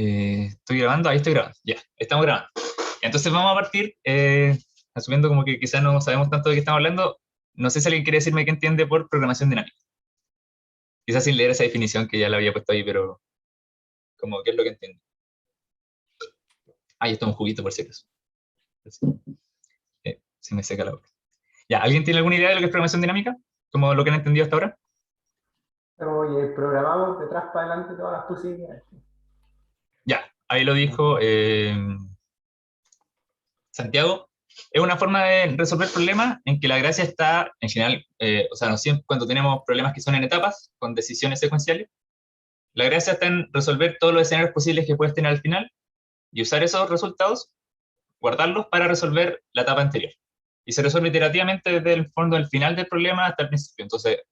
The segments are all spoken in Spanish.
Estoy grabando, ahí estoy grabando, ya, estamos grabando. Entonces vamos a partir, asumiendo como que quizás no sabemos tanto de qué estamos hablando, no sé si alguien quiere decirme qué entiende por programación dinámica. Quizás sin leer esa definición que ya la había puesto ahí, pero como qué es lo que entiende. Ahí está un juguito por si acaso. Se me seca la boca. Ya, ¿alguien tiene alguna idea de lo que es programación dinámica? Como lo que han entendido hasta ahora. Oye, programamos de atrás para adelante todas las posibilidades. Ya, ahí lo dijo Santiago. Es una forma de resolver problemas en que la gracia está, en general, o sea, no siempre, cuando tenemos problemas que son en etapas, con decisiones secuenciales, la gracia está en resolver todos los escenarios posibles que puedes tener al final y usar esos resultados, guardarlos para resolver la etapa anterior. Y se resuelve iterativamente desde el fondo del final del problema hasta el principio. Entonces,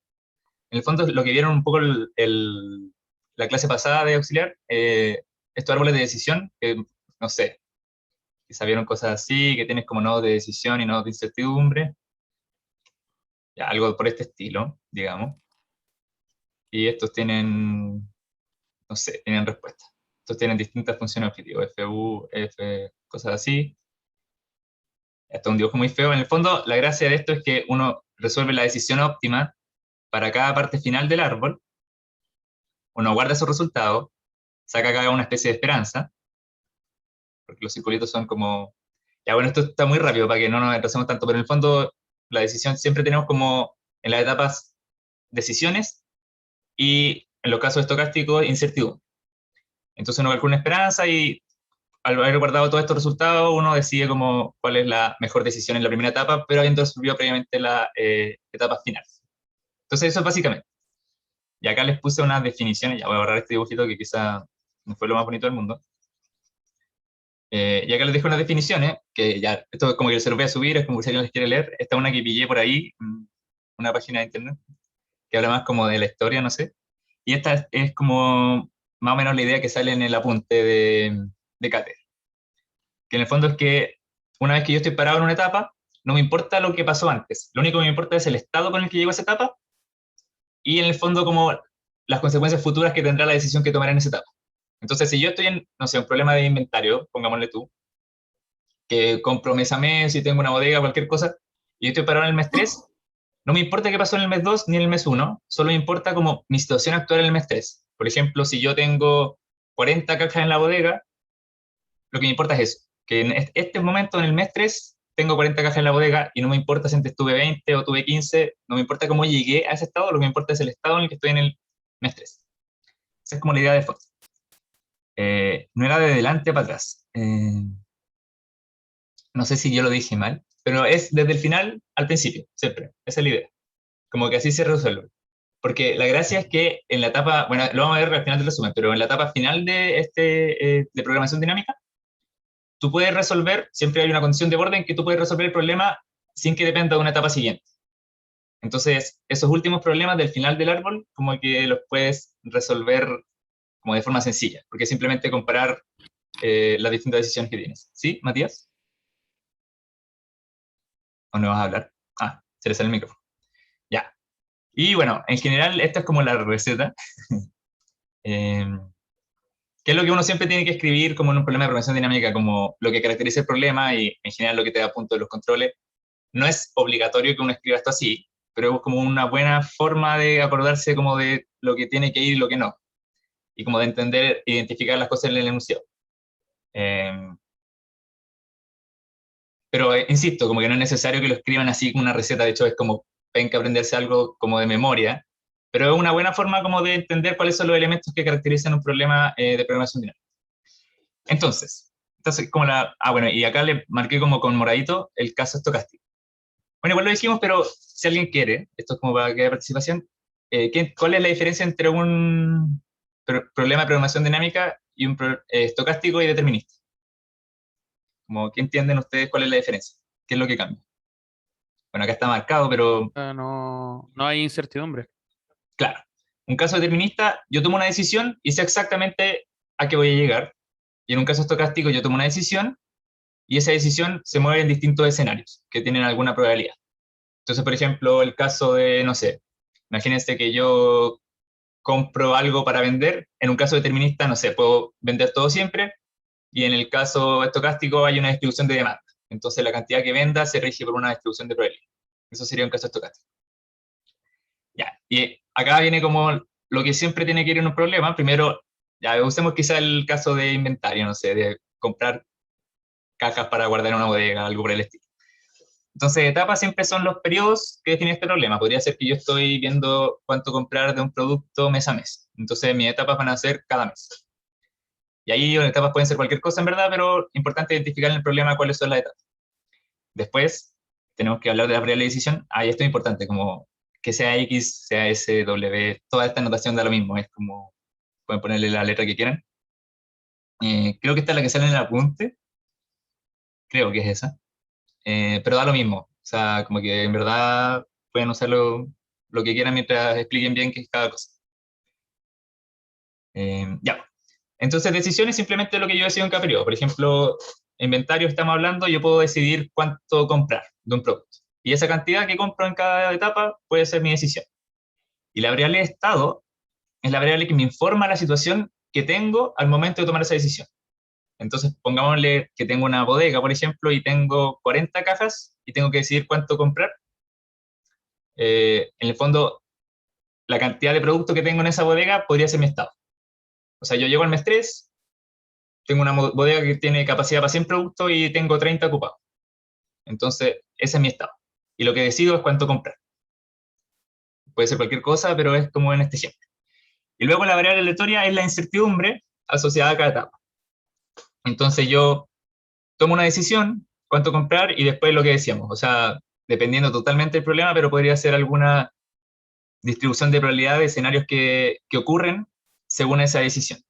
en el fondo, lo que vieron un poco la clase pasada de auxiliar, estos árboles de decisión, que, no sé, que sabieron cosas así, que tienes como nodos de decisión y nodos de incertidumbre, ya, algo por este estilo, digamos. Y estos tienen, no sé, tienen respuestas. Estos tienen distintas funciones objetivas, FU, F, cosas así. Esto es un dibujo muy feo. En el fondo, la gracia de esto es que uno resuelve la decisión óptima para cada parte final del árbol, uno guarda esos resultados, saca cada una especie de esperanza, porque los circulitos son como... Ya bueno, esto está muy rápido para que no nos retrasemos tanto, pero en el fondo la decisión siempre tenemos como en las etapas decisiones y en los casos estocásticos incertidumbre. Entonces uno calcula una esperanza y al haber guardado todos estos resultados uno decide como cuál es la mejor decisión en la primera etapa, pero habiendo resolvido previamente las etapas finales. Entonces eso es básicamente. Y acá les puse unas definiciones, ya voy a borrar este dibujito que quizá no fue lo más bonito del mundo. Y acá les dejo unas definiciones, que ya, esto es como que se lo voy a subir, es como que si alguien les quiere leer. Esta es una que pillé por ahí, una página de internet, que habla más como de la historia, no sé. Y esta es como más o menos la idea que sale en el apunte de Cátedra. Que en el fondo es que una vez que yo estoy parado en una etapa, no me importa lo que pasó antes. Lo único que me importa es el estado con el que llego a esa etapa y en el fondo como las consecuencias futuras que tendrá la decisión que tomaré en esa etapa. Entonces, si yo estoy en, no sé, un problema de inventario, pongámosle tú, que compro mes a mes y tengo una bodega, cualquier cosa, y yo estoy parado en el mes 3, no me importa qué pasó en el mes 2 ni en el mes 1, solo me importa como mi situación actual en el mes 3. Por ejemplo, si yo tengo 40 cajas en la bodega, lo que me importa es eso, que en este momento, en el mes 3, tengo 40 cajas en la bodega y no me importa si antes tuve 20 o tuve 15, no me importa cómo llegué a ese estado, lo que me importa es el estado en el que estoy en el mes 3. Esa es como la idea de fondo. No era de delante para atrás. No sé si yo lo dije mal, pero es desde el final al principio, siempre. Esa es la idea. Como que así se resuelve. Porque la gracia es que en la etapa, bueno, lo vamos a ver al final del resumen, pero en la etapa final de, de programación dinámica, tú puedes resolver, siempre hay una condición de borde en que tú puedes resolver el problema sin que dependa de una etapa siguiente. Entonces, esos últimos problemas del final del árbol, como que los puedes resolver como de forma sencilla, porque es simplemente comparar las distintas decisiones que tienes. ¿Sí, Matías? ¿O no vas a hablar? Ah, se le sale el micrófono. Ya. Y bueno, en general, esta es como la receta. Eh, ¿Qué es lo que uno siempre tiene que escribir como en un problema de programación dinámica, como lo que caracteriza el problema y en general lo que te da punto de los controles? No es obligatorio que uno escriba esto así, pero es como una buena forma de acordarse como de lo que tiene que ir y lo que no, y como de entender, identificar las cosas en el enunciado. Eh, pero insisto, como que no es necesario que lo escriban así como una receta, de hecho es como ven que aprenderse algo como de memoria, pero es una buena forma como de entender cuáles son los elementos que caracterizan un problema de programación dinámica. Entonces como la... Ah, bueno, y acá le marqué como con moradito el caso estocástico. Bueno, igual lo dijimos, pero si alguien quiere, esto es como para que haya participación, ¿cuál es la diferencia entre un problema de programación dinámica y un estocástico y determinista? Como, ¿qué entienden ustedes cuál es la diferencia? ¿Qué es lo que cambia? Bueno, acá está marcado, pero No, no hay incertidumbre. claro. Un caso determinista, yo tomo una decisión y sé exactamente a qué voy a llegar. Y en un caso estocástico, yo tomo una decisión y esa decisión se mueve en distintos escenarios que tienen alguna probabilidad. Entonces, por ejemplo, el caso de, no sé, imagínense que yo compro algo para vender. En un caso determinista, no sé, puedo vender todo siempre, y en el caso estocástico hay una distribución de demanda. Entonces la cantidad que venda se rige por una distribución de probabilidad. Eso sería un caso estocástico. Ya, y acá viene como lo que siempre tiene que ir en un problema. Primero, ya usemos quizá el caso de inventario, no sé, de comprar cajas para guardar en una bodega, algo por el estilo. Entonces, etapas siempre son los periodos que definen este problema. Podría ser que yo estoy viendo cuánto comprar de un producto mes a mes. Entonces, mis etapas van a ser cada mes. Y ahí las etapas pueden ser cualquier cosa en verdad, pero importante identificar en el problema cuáles son las etapas. Después, tenemos que hablar de la variable de decisión. Ahí esto es importante, como que sea X, sea S, W, toda esta notación da lo mismo. Es como, pueden ponerle la letra que quieran. Creo que esta es la que sale en el apunte. Creo que es esa. Pero da lo mismo. O sea, como que en verdad pueden usar lo que quieran mientras expliquen bien qué es cada cosa. Ya. Entonces, decisiones simplemente lo que yo decido en cada periodo. Por ejemplo, inventario estamos hablando, yo puedo decidir cuánto comprar de un producto. Y esa cantidad que compro en cada etapa puede ser mi decisión. Y la variable de estado es la variable que me informa la situación que tengo al momento de tomar esa decisión. Entonces, pongámosle que tengo una bodega, por ejemplo, y tengo 40 cajas y tengo que decidir cuánto comprar. En el fondo, la cantidad de producto que tengo en esa bodega podría ser mi estado. O sea, yo llego al mes 3, tengo una bodega que tiene capacidad para 100 productos y tengo 30 ocupados. Entonces, ese es mi estado. Y lo que decido es cuánto comprar. Puede ser cualquier cosa, pero es como en este ejemplo. Y luego la variable aleatoria es la incertidumbre asociada a cada etapa. Entonces yo tomo una decisión, cuánto comprar, y después lo que decíamos. O sea, dependiendo totalmente del problema, pero podría ser alguna distribución de probabilidad de escenarios que ocurren según esa decisión.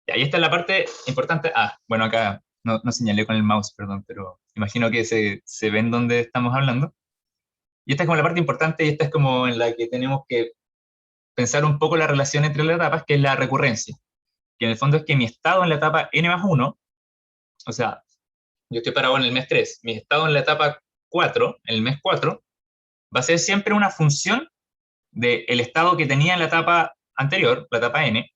Y ahí está la parte importante. Bueno, acá no señalé con el mouse, perdón, pero imagino que se ven dónde estamos hablando. Y esta es como la parte importante, y esta es como en la que tenemos que pensar un poco la relación entre las etapas, que es la recurrencia. Que en el fondo es que mi estado en la etapa n+1, o sea, yo estoy parado en el mes 3, mi estado en la etapa 4, en el mes 4, va a ser siempre una función del estado que tenía en la etapa anterior, la etapa n,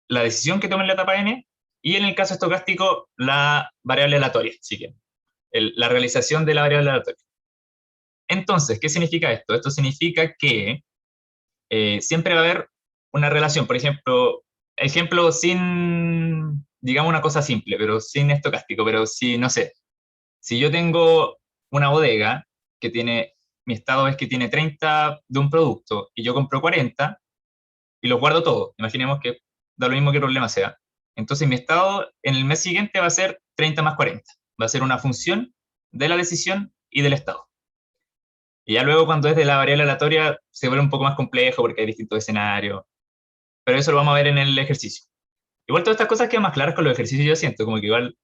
la decisión que tome en la etapa n, y en el caso estocástico, la variable aleatoria, si quieren, la realización de la variable aleatoria. Entonces, ¿qué significa esto? Esto significa que siempre va a haber una relación. Por ejemplo sin, digamos una cosa simple, pero sin estocástico, pero si, no sé, si yo tengo una bodega que tiene, mi estado es que tiene 30 de un producto y yo compro 40 y los guardo todos, imaginemos que da lo mismo que el problema sea, entonces mi estado en el mes siguiente va a ser 30 más 40, va a ser una función de la decisión y del estado. Y ya luego cuando es de la variable aleatoria se vuelve un poco más complejo porque hay distintos escenarios, pero eso lo vamos a ver en el ejercicio. Igual todas estas cosas quedan más claras con los ejercicios, yo siento, como que igual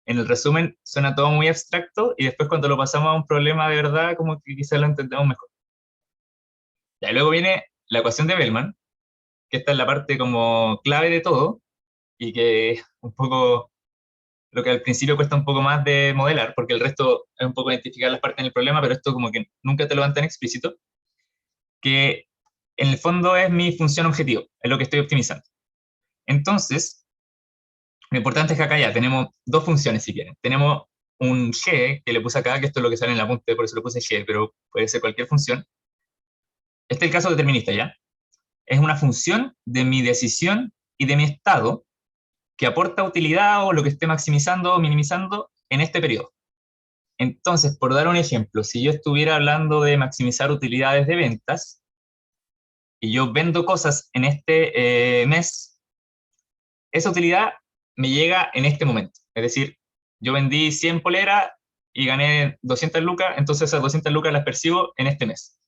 en el resumen suena todo muy abstracto y después cuando lo pasamos a un problema de verdad, como que quizás lo entendemos mejor. Y luego viene la ecuación de Bellman, que esta es la parte como clave de todo y que es un poco lo que al principio cuesta un poco más de modelar, porque el resto es un poco identificar las partes del problema, pero esto como que nunca te lo dan tan explícito, que en el fondo es mi función objetivo, es lo que estoy optimizando. Entonces, lo importante es que acá ya tenemos dos funciones, si quieren. Tenemos un g, que le puse acá, que esto es lo que sale en el apunte, por eso le puse g, pero puede ser cualquier función. Este es el caso determinista, ¿ya? Es una función de mi decisión y de mi estado que aporta utilidad o lo que esté maximizando o minimizando en este periodo. Entonces, por dar un ejemplo, si yo estuviera hablando de maximizar utilidades de ventas y yo vendo cosas en este mes, esa utilidad me llega en este momento. Es decir, yo vendí 100 poleras y gané 200 lucas, entonces esas 200 lucas las percibo en este mes.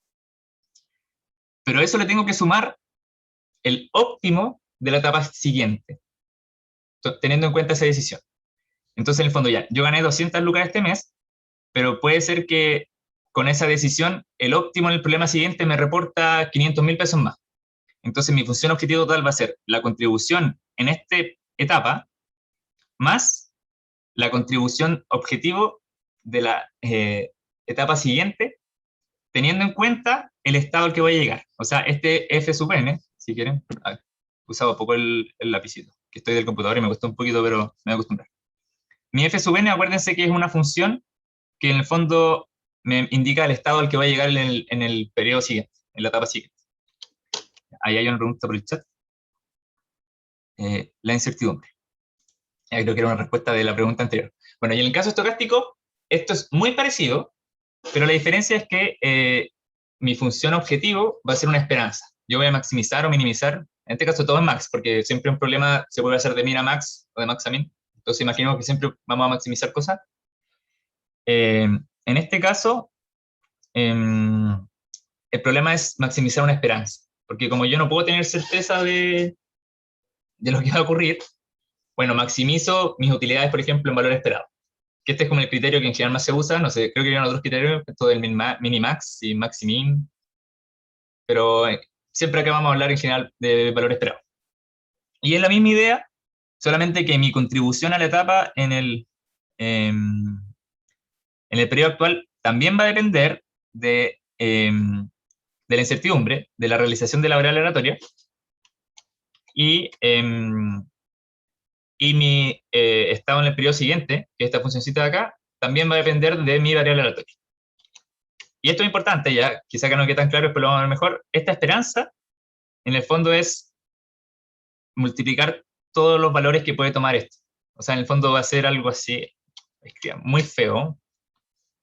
Pero a eso le tengo que sumar el óptimo de la etapa siguiente, teniendo en cuenta esa decisión. Entonces, en el fondo ya, yo gané 200 lucas este mes, pero puede ser que con esa decisión el óptimo en el problema siguiente me reporta 500.000 pesos más. Entonces, mi función objetivo total va a ser la contribución en esta etapa más la contribución objetivo de la etapa siguiente, teniendo en cuenta el estado al que voy a llegar. O sea, este f sub n si quieren. Usaba poco el lapicito, que estoy del computador y me costó un poquito, pero me voy a acostumbrar. Mi f sub n, acuérdense que es una función que en el fondo me indica el estado al que va a llegar en el periodo siguiente, en la etapa siguiente. Ahí hay una pregunta por el chat. La incertidumbre. Creo que era una respuesta de la pregunta anterior. Bueno, y en el caso estocástico, esto es muy parecido, pero la diferencia es que mi función objetivo va a ser una esperanza. Yo voy a maximizar o minimizar, en este caso todo es max, porque siempre un problema se puede hacer de min a max o de max a min. Entonces imagino que siempre vamos a maximizar cosas. En este caso, el problema es maximizar una esperanza, porque como yo no puedo tener certeza de lo que va a ocurrir, bueno, maximizo mis utilidades, por ejemplo, en valor esperado. Que este es como el criterio que en general más se usa, no sé, creo que hay otros criterios, esto del minimax y maximin, pero siempre acá vamos a hablar en general de valor esperado. Y es la misma idea, solamente que mi contribución a la etapa en el periodo actual también va a depender de la incertidumbre, de la realización de la variable aleatoria, y mi estado en el periodo siguiente, que es esta funcioncita de acá, también va a depender de mi variable aleatoria. Y esto es importante ya, quizá que no quede tan claro, pero lo vamos a ver mejor. Esta esperanza, en el fondo, es multiplicar todos los valores que puede tomar esto. O sea, en el fondo va a ser algo así, es que muy feo,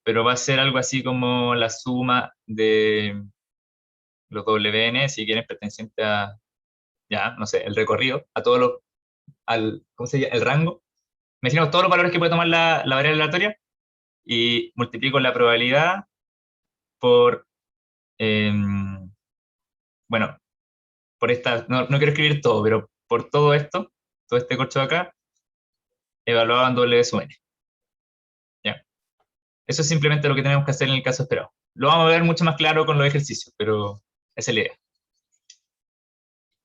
pero va a ser algo así como la suma de los WN, si quieren, perteneciente a, ya, no sé, el recorrido, a todos los, ¿cómo se llama? El rango. Me imagino todos los valores que puede tomar la variable aleatoria y multiplico la probabilidad por, bueno, por esta, no quiero escribir todo, pero por todo esto, todo este corcho de acá, evaluado en W sub n. ¿Ya? Eso es simplemente lo que tenemos que hacer en el caso esperado. Lo vamos a ver mucho más claro con los ejercicios, pero esa es la idea.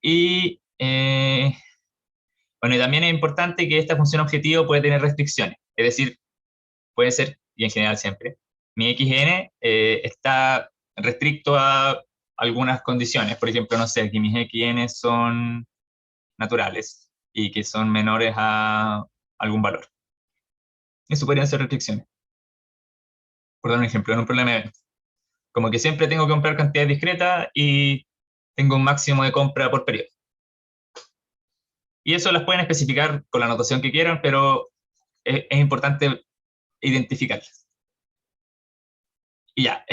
Y, bueno, y también es importante que esta función objetivo puede tener restricciones. Es decir, puede ser, y en general siempre, mi xn está restricto a algunas condiciones. Por ejemplo, no sé, que mis xn son naturales y que son menores a algún valor. Eso podrían ser restricciones. Por dar un ejemplo, en un problema de evento. Como que siempre tengo que comprar cantidades discretas y tengo un máximo de compra por periodo. Y eso las pueden especificar con la notación que quieran, pero es importante identificarlas. Y ya.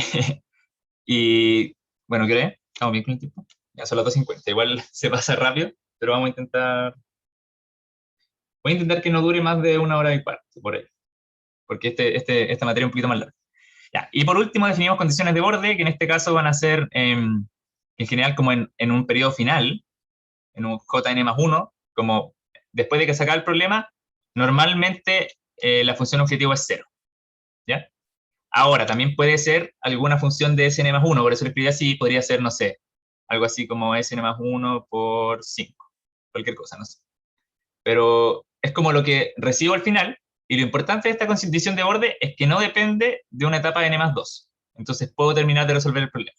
Y bueno, ¿qué hora es? Estamos bien con el tiempo. Ya son las 2:50. Igual se pasa rápido, pero vamos a intentar... Voy a intentar que no dure más de 1 hora y cuarto, por ahí. Porque esta materia es un poquito más larga. Ya. Y por último definimos condiciones de borde, que en este caso van a ser, en general, como en un periodo final, en un JN+1, como después de que se acabe el problema, normalmente la función objetivo es 0. ¿Ya? Ahora, también puede ser alguna función de Sn+1, por eso lo escribí así, podría ser, no sé, algo así como Sn+1 por 5, cualquier cosa, no sé. Pero es como lo que recibo al final, y lo importante de esta condición de borde es que no depende de una etapa de n+2. Entonces puedo terminar de resolver el problema.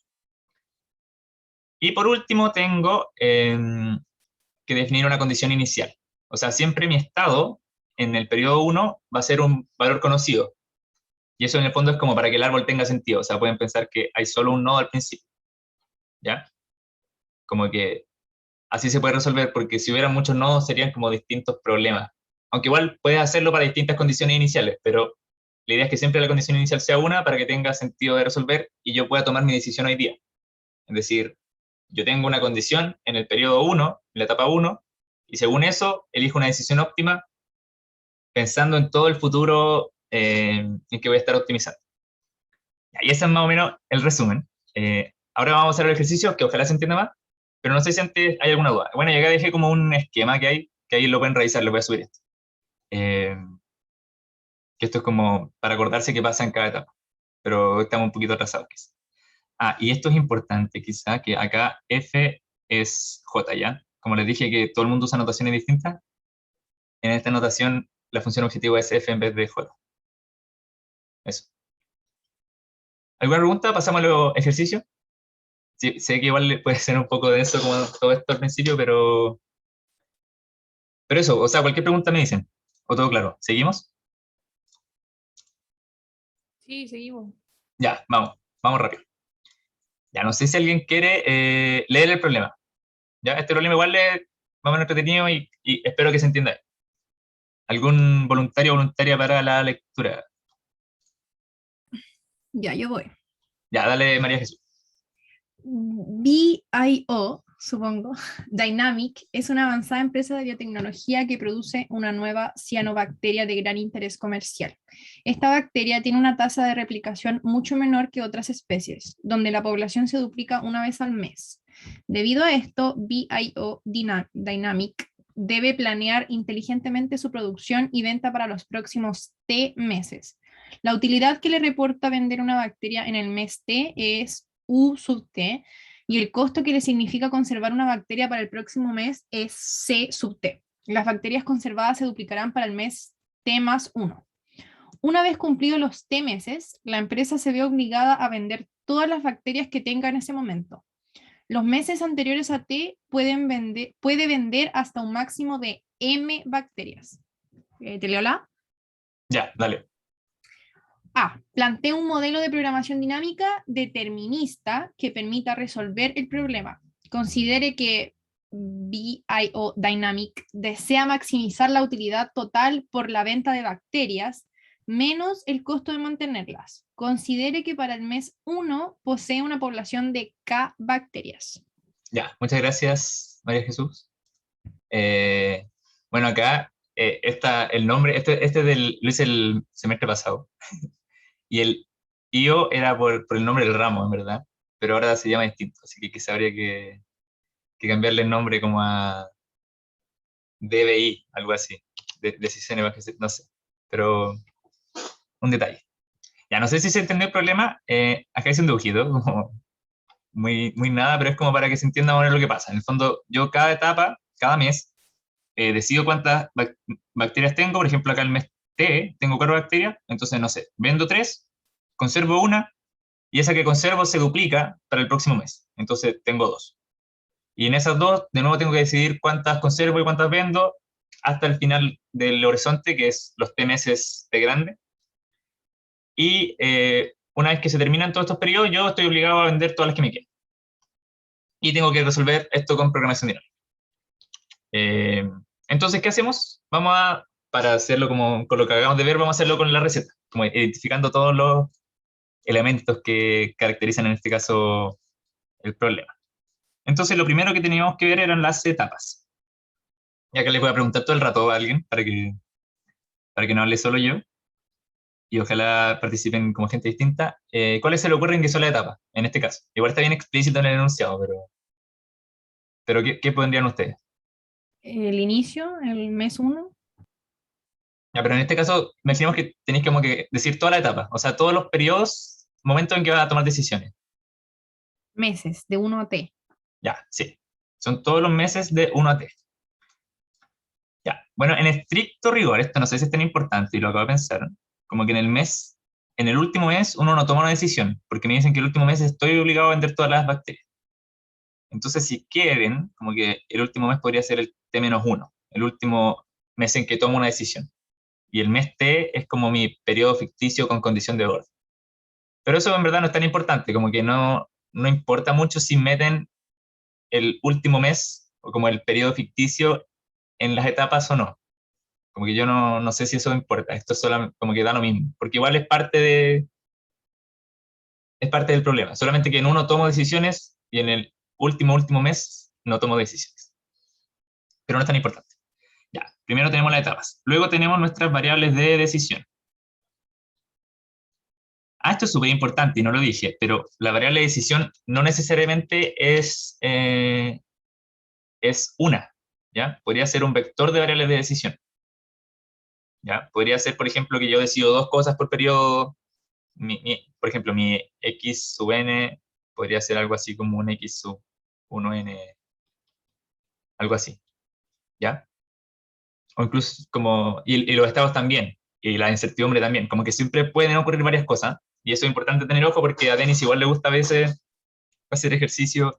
Y por último tengo que definir una condición inicial. O sea, siempre mi estado en el periodo 1 va a ser un valor conocido. Y eso en el fondo es como para que el árbol tenga sentido. O sea, pueden pensar que hay solo un nodo al principio. ¿Ya? Como que así se puede resolver, porque si hubiera muchos nodos serían como distintos problemas. Aunque igual puedes hacerlo para distintas condiciones iniciales, pero la idea es que siempre la condición inicial sea una para que tenga sentido de resolver y yo pueda tomar mi decisión hoy día. Es decir, yo tengo una condición en el periodo 1, en la etapa 1, y según eso elijo una decisión óptima pensando en todo el futuro en que voy a estar optimizando. Y ese es más o menos el resumen. Ahora vamos a hacer el ejercicio, que ojalá se entienda más, pero no sé si antes hay alguna duda. Bueno, y acá dejé como un esquema que ahí lo pueden revisar, lo voy a subir esto. Que esto es como para acordarse qué pasa en cada etapa, pero estamos un poquito atrasados quizá. Y esto es importante quizá, que acá F es J, ¿ya? Como les dije que todo el mundo usa notaciones distintas, en esta notación la función objetivo es F en vez de J. Eso. ¿Alguna pregunta? ¿Pasamos a los ejercicios? Sí, sé que igual puede ser un poco denso como todo esto al principio, pero eso, o sea, cualquier pregunta me dicen. ¿O todo claro? ¿Seguimos? Sí, seguimos. Ya, vamos rápido. Ya, no sé si alguien quiere leer el problema. Ya, este problema igual es más o menos entretenido y espero que se entienda. ¿Algún voluntario o voluntaria para la lectura? Ya, yo voy. Ya, dale, María Jesús. BIO, supongo, Dynamic, es una avanzada empresa de biotecnología que produce una nueva cianobacteria de gran interés comercial. Esta bacteria tiene una tasa de replicación mucho menor que otras especies, donde la población se duplica una vez al mes. Debido a esto, BIO Dynamic debe planear inteligentemente su producción y venta para los próximos T meses. La utilidad que le reporta vender una bacteria en el mes T es U sub T, y el costo que le significa conservar una bacteria para el próximo mes es C sub T. Las bacterias conservadas se duplicarán para el mes T más 1. Una vez cumplidos los T meses, la empresa se ve obligada a vender todas las bacterias que tenga en ese momento. Los meses anteriores a T puede vender hasta un máximo de M bacterias. ¿Te leo la? Ya, dale. A. Plantea un modelo de programación dinámica determinista que permita resolver el problema. Considere que BIO Dynamic desea maximizar la utilidad total por la venta de bacterias menos el costo de mantenerlas. Considere que para el mes 1 posee una población de K bacterias. Ya, muchas gracias, María Jesús. Bueno, acá está el nombre, lo hice el semestre pasado, y el IO era por el nombre del ramo, en verdad, pero ahora se llama distinto, así que quizá habría que cambiarle el nombre como a DBI, algo así, decisiones bajas, no sé, pero un detalle. Ya, no sé si se entendió el problema, acá hice un dibujito, como muy nada, pero es como para que se entienda más o menos lo que pasa. En el fondo, yo cada etapa, cada mes, decido cuántas bacterias tengo. Por ejemplo, acá el mes T tengo 4 bacterias, entonces, no sé, vendo 3, conservo una, y esa que conservo se duplica para el próximo mes. Entonces, tengo 2. Y en esas 2, de nuevo tengo que decidir cuántas conservo y cuántas vendo hasta el final del horizonte, que es los T meses de grande. Y una vez que se terminan todos estos periodos, yo estoy obligado a vender todas las que me queden. Y tengo que resolver esto con programación dinámica. Entonces, ¿qué hacemos? Para hacerlo como con lo que acabamos de ver, vamos a hacerlo con la receta, como identificando todos los elementos que caracterizan en este caso el problema. Entonces, lo primero que teníamos que ver eran las etapas. Y acá les voy a preguntar todo el rato a alguien para que no hable solo yo, y ojalá participen como gente distinta. ¿Cuáles se le ocurren que son las etapas, en este caso? Igual está bien explícito en el enunciado, pero ¿qué pondrían ustedes? El inicio, el mes 1. Ya, pero en este caso, imaginemos que tenéis como que decir toda la etapa, o sea, todos los periodos, momentos en que vas a tomar decisiones. Meses, de 1 a T. Ya, sí. Son todos los meses de 1 a T. Ya. Bueno, en estricto rigor, esto no sé si es tan importante y lo acabo de pensar, como que en el último mes, uno no toma una decisión, porque me dicen que el último mes estoy obligado a vender todas las bacterias. Entonces, si quieren, como que el último mes podría ser el T-1, el último mes en que tomo una decisión. Y el mes T es como mi periodo ficticio con condición de orden. Pero eso en verdad no es tan importante, como que no importa mucho si meten el último mes o como el periodo ficticio en las etapas o no. Como que yo no sé si eso importa, esto es solo como que da lo mismo, porque igual es parte del problema, solamente que en uno tomo decisiones y en el último mes no tomo decisiones. Pero no es tan importante. Ya, primero tenemos las etapas, luego tenemos nuestras variables de decisión. Esto es súper importante y no lo dije, pero la variable de decisión no necesariamente es una, ¿ya? Podría ser un vector de variables de decisión, ¿ya? Podría ser, por ejemplo, que yo decido 2 cosas por periodo, por ejemplo, mi x sub n podría ser algo así como un x sub 1n, algo así, ¿ya? O incluso como, y los estados también, y la incertidumbre también, como que siempre pueden ocurrir varias cosas, y eso es importante tener ojo porque a Denis igual le gusta a veces a ser ejercicios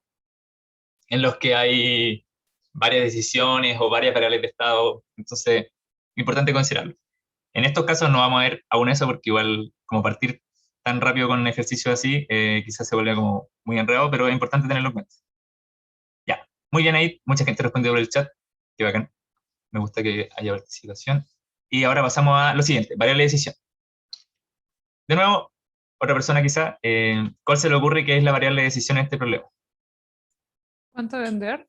en los que hay varias decisiones o varias variables de estado, entonces, importante considerarlo. En estos casos no vamos a ver aún eso porque igual como partir tan rápido con un ejercicio así, quizás se vuelve como muy enredado, pero es importante tenerlo en cuenta. Ya, muy bien ahí, mucha gente respondió por el chat, qué bacán, me gusta que haya participación. Y ahora pasamos a lo siguiente, variable de decisión. De nuevo, otra persona quizá, ¿cuál se le ocurre que es la variable de decisión en este problema? ¿Cuánto vender?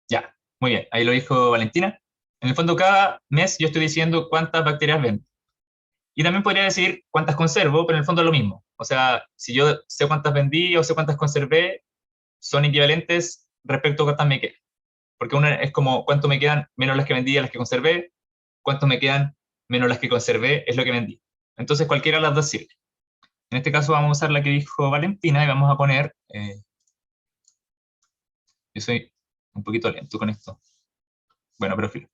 Ya, muy bien, ahí lo dijo Valentina. En el fondo, cada mes yo estoy diciendo cuántas bacterias vendo. Y también podría decir cuántas conservo, pero en el fondo es lo mismo. O sea, si yo sé cuántas vendí o sé cuántas conservé, son equivalentes respecto a cuántas me quedan. Porque una es como cuánto me quedan menos las que vendí a las que conservé, cuánto me quedan menos las que conservé es lo que vendí. Entonces cualquiera de las dos sirve. En este caso vamos a usar la que dijo Valentina y vamos a poner... yo soy un poquito lento con esto. Bueno, pero filo.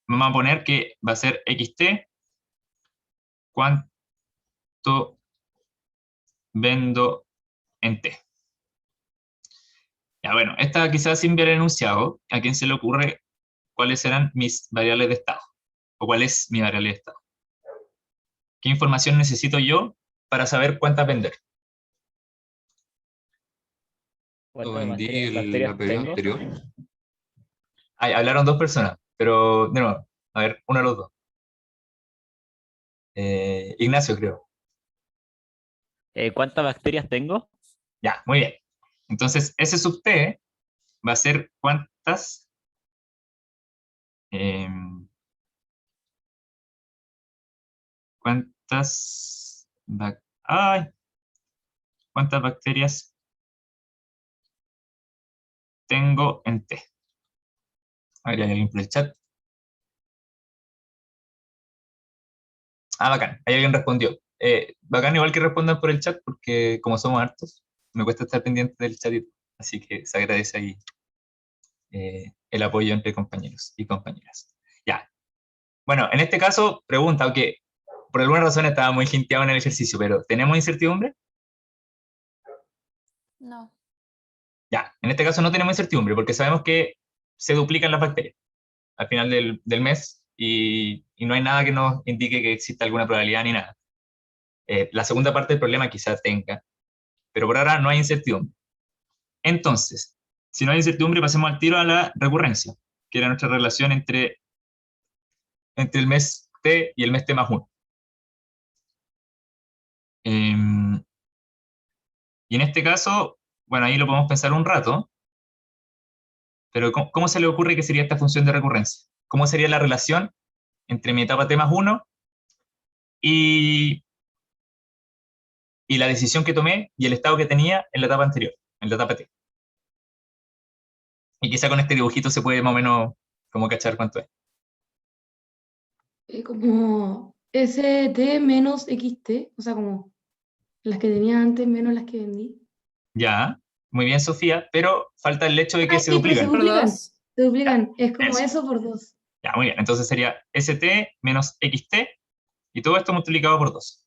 Vamos a poner que va a ser xt, cuánto vendo en t. Ya, bueno, esta quizás sin ver el enunciado, ¿a quién se le ocurre cuáles serán mis variables de estado? ¿O cuál es mi variable de estado? ¿Qué información necesito yo para saber cuántas vender? ¿Cuántas Vendí bacterias la pedido tengo? anterior. Ay, hablaron dos personas, pero de nuevo, a ver, uno de los dos. Ignacio, creo. ¿Cuántas bacterias tengo? Ya, muy bien. Entonces, S sub T va a ser cuántas... ¿cuántas... ay, ¿cuántas bacterias tengo en T? A ver, ¿hay alguien por el chat? Ah, bacán, ahí alguien respondió. Bacán igual que respondan por el chat, porque como somos hartos, me cuesta estar pendiente del chat, así que se agradece ahí el apoyo entre compañeros y compañeras. Ya. Bueno, en este caso, pregunta, aunque por alguna razón estaba muy jinteado en el ejercicio, pero ¿tenemos incertidumbre? No. Ya, en este caso no tenemos incertidumbre, porque sabemos que se duplican las bacterias al final del mes y no hay nada que nos indique que exista alguna probabilidad ni nada. La segunda parte del problema quizás tenga, pero por ahora no hay incertidumbre. Entonces, si no hay incertidumbre, pasemos al tiro a la recurrencia, que era nuestra relación entre el mes T y el mes T más 1. Y en este caso, bueno, ahí lo podemos pensar un rato, pero ¿cómo se le ocurre que sería esta función de recurrencia? ¿Cómo sería la relación entre mi etapa T más 1 y la decisión que tomé y el estado que tenía en la etapa anterior, en la etapa T? Y quizá con este dibujito se puede más o menos como cachar cuánto es. Como ST menos XT, o sea, como las que tenía antes menos las que vendí. Ya, muy bien, Sofía, pero falta el hecho de que se Sí, pero se duplican. Por duplican. dos. Se duplican. Es como eso. eso por 2. Ya, muy bien. Entonces sería ST menos XT y todo esto multiplicado por 2.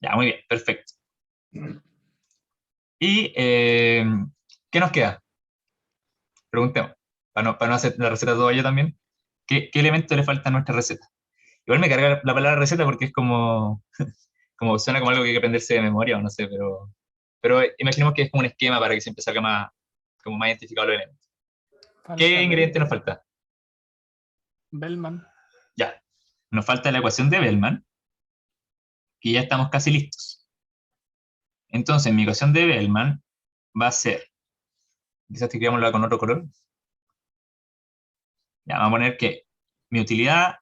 Ya, muy bien, perfecto. ¿Y qué nos queda? Preguntemos, para no hacer la receta toda yo también. ¿Qué elemento le falta a nuestra receta? Igual me carga la palabra receta porque es como, como suena como algo que hay que aprenderse de memoria o no sé, pero imaginemos que es como un esquema para que siempre salga más, como más identificado los elementos. ¿Qué ingrediente nos falta? Bellman. Ya, nos falta la ecuación de Bellman, que ya estamos casi listos. Entonces, mi ecuación de Bellman va a ser, quizás escribámosla con otro color. Ya, vamos a poner que mi utilidad,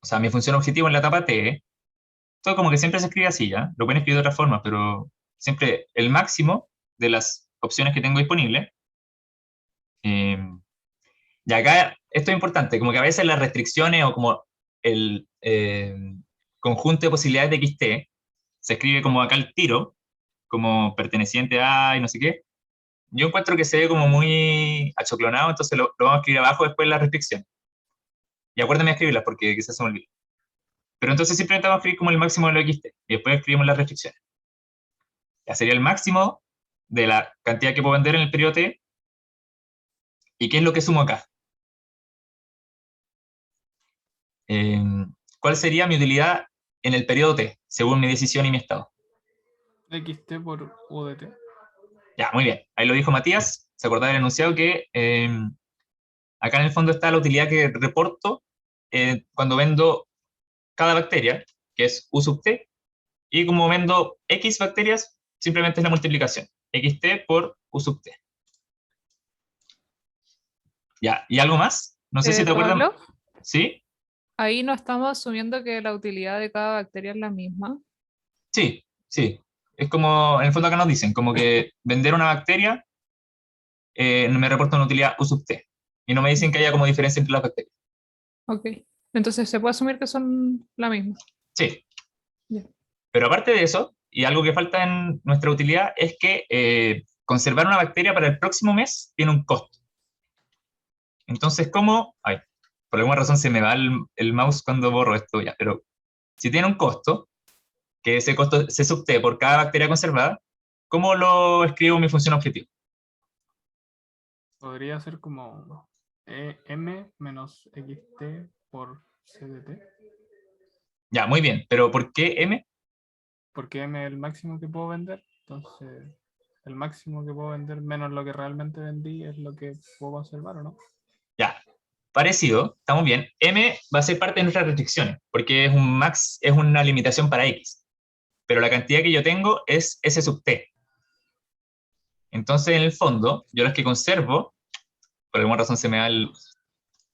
o sea, mi función objetivo en la etapa T, todo como que siempre se escribe así, ¿ya? Lo pueden escribir de otra forma, pero siempre el máximo de las opciones que tengo disponibles. Y acá, esto es importante, como que a veces las restricciones o como el conjunto de posibilidades de XT se escribe como acá al tiro, como perteneciente a y no sé qué. Yo encuentro que se ve como muy achoclonado, entonces lo vamos a escribir abajo después de la restricción. Y acuérdenme de escribirlas porque quizás se me olvide. Pero entonces simplemente vamos a escribir como el máximo de lo XT y después escribimos las restricciones. Ya sería el máximo de la cantidad que puedo vender en el periodo T. ¿Y qué es lo que sumo acá? ¿Cuál sería mi utilidad en el periodo T, según mi decisión y mi estado? XT por UDT. Ya, muy bien. Ahí lo dijo Matías. Se acordaba del enunciado que acá en el fondo está la utilidad que reporto cuando vendo cada bacteria, que es U sub T, y como vendo X bacterias, simplemente es la multiplicación. XT por U sub T. Ya, ¿y algo más? No sé si te acuerdas. Pablo, ¿Sí? ahí no estamos asumiendo que la utilidad de cada bacteria es la misma. Sí, sí. Es como, en el fondo acá nos dicen, como que vender una bacteria me reporta una utilidad U sub T. Y no me dicen que haya como diferencia entre las bacterias. Ok. Entonces se puede asumir que son la misma. Sí. Ya. Pero aparte de eso, y algo que falta en nuestra utilidad, es que conservar una bacteria para el próximo mes tiene un costo. Entonces, ¿cómo? Ay, por alguna razón se me va el mouse cuando borro esto ya, pero si tiene un costo, que ese costo se sub T por cada bacteria conservada, ¿cómo lo escribo en mi función objetivo? Podría ser como M menos XT por CDT. Ya, muy bien, pero ¿por qué M? Porque M es el máximo que puedo vender. Entonces, el máximo que puedo vender menos lo que realmente vendí es lo que puedo conservar, ¿o no? Ya, parecido, estamos bien. M va a ser parte de nuestras restricciones, porque es un max, es una limitación para X. Pero la cantidad que yo tengo es S sub T. Entonces, en el fondo, yo las que conservo, por alguna razón se me da el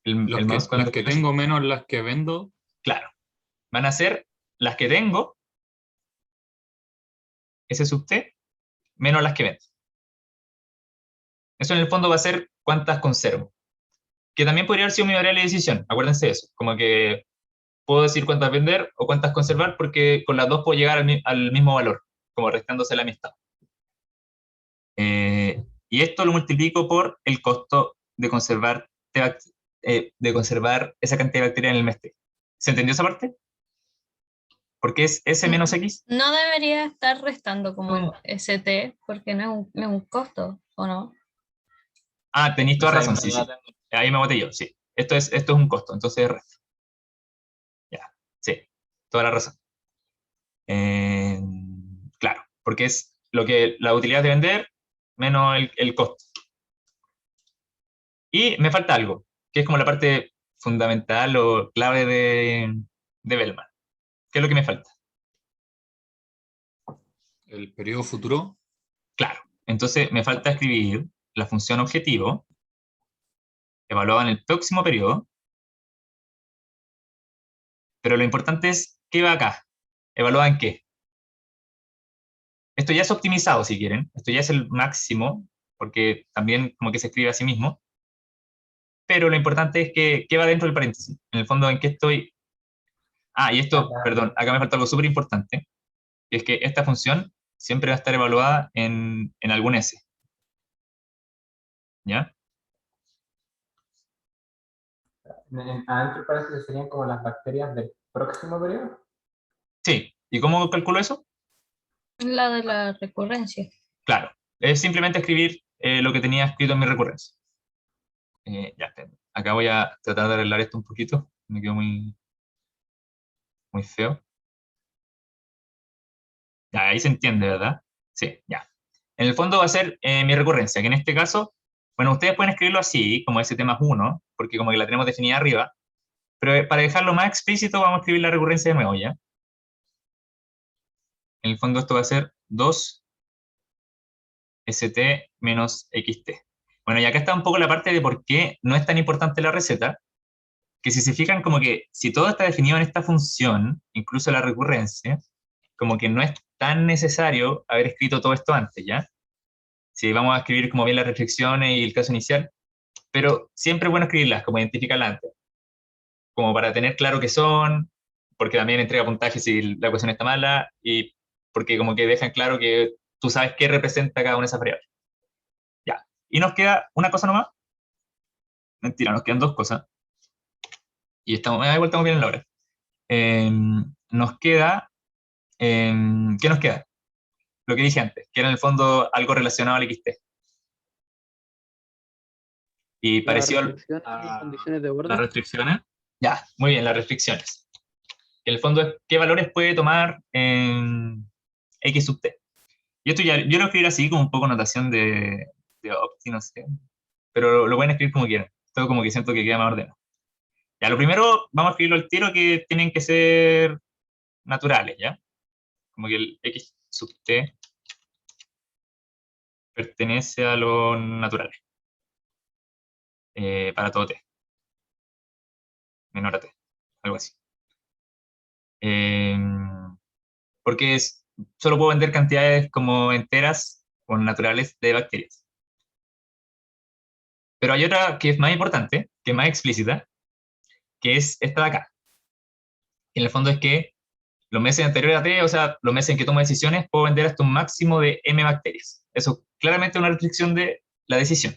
mouse cuando Las que tengo menos las que vendo. claro, van a ser las que tengo, S sub T, menos las que vendo. Eso en el fondo va a ser cuántas conservo. Que también podría haber sido mi variable de decisión, acuérdense de eso. Como que puedo decir cuántas vender o cuántas conservar porque con las dos puedo llegar al mismo valor, como restándose la amistad. Y esto lo multiplico por el costo de conservar, esa cantidad de bacterias en el mes T. ¿Se entendió esa parte? Porque es S menos X. No debería estar restando como No. ST porque no es un costo, ¿o no? Ah, tenéis toda Esa razón, sí, imagen la sí. tengo. Ahí me boté yo, sí. Esto es un costo, entonces resto. Ya, sí, toda la razón. Eh, claro, porque es la utilidad de vender menos el costo. Y me falta algo, que es como la parte fundamental o clave de Bellman. ¿Qué es lo que me falta? El periodo futuro. Claro, entonces me falta escribir la función objetivo evaluada en el próximo periodo, pero lo importante es qué va acá, evaluada en qué. Esto ya es optimizado, si quieren, esto ya es el máximo, porque también como que se escribe a sí mismo, pero lo importante es que qué va dentro del paréntesis, en el fondo en qué estoy. Ah, y esto, perdón, acá me falta algo súper importante, que es que esta función siempre va a estar evaluada en algún S. ¿Ya? Adentro parece que serían como las bacterias del próximo periodo. Sí. ¿Y cómo calculo eso? La de la recurrencia. Claro, es simplemente escribir lo que tenía escrito en mi recurrencia. Ya, acá voy a tratar de arreglar esto un poquito, me quedó muy feo. Ya, ahí se entiende, ¿verdad? Sí, ya. En el fondo va a ser mi recurrencia, que en este caso, bueno, ustedes pueden escribirlo así, como st más 1, porque como que la tenemos definida arriba, pero para dejarlo más explícito vamos a escribir la recurrencia de nuevo, ¿ya? En el fondo esto va a ser 2 st menos xt. Bueno, y acá está un poco la parte de por qué no es tan importante la receta, que si se fijan como que si todo está definido en esta función, incluso la recurrencia, como que no es tan necesario haber escrito todo esto antes, ¿ya? Si vamos a escribir como bien las reflexiones y el caso inicial, pero siempre es bueno escribirlas, como identificarlas antes, como para tener claro qué son, porque también entrega puntaje si la ecuación está mala, y porque como que dejan claro que tú sabes qué representa cada una de esas variables. Ya. Y nos queda una cosa nomás. Mentira, nos quedan dos cosas. Y igual estamos bien en la hora. Nos queda, ¿qué nos queda? lo que dije antes, que era en el fondo algo relacionado al XT. Y parecido al... Restricciones y condiciones de Las borde. restricciones. Ya, muy bien, las restricciones. Que en el fondo es qué valores puede tomar en X sub t. Y esto ya, yo lo escribir así, como un poco notación de Opti, no sé. Pero lo pueden escribir como quieran. Todo como que siento que queda más ordenado. Ya, lo primero, vamos a escribirlo al tiro, que tienen que ser naturales, ¿ya? Como que el X sub t pertenece a los naturales. Para todo t. Menor a t. Algo así. Porque solo puedo vender cantidades como enteras o naturales de bacterias. Pero hay otra que es más importante, que es más explícita, que es esta de acá. En el fondo es que los meses anteriores a T, o sea, los meses en que tomo decisiones, puedo vender hasta un máximo de M bacterias. Eso claramente es una restricción de la decisión.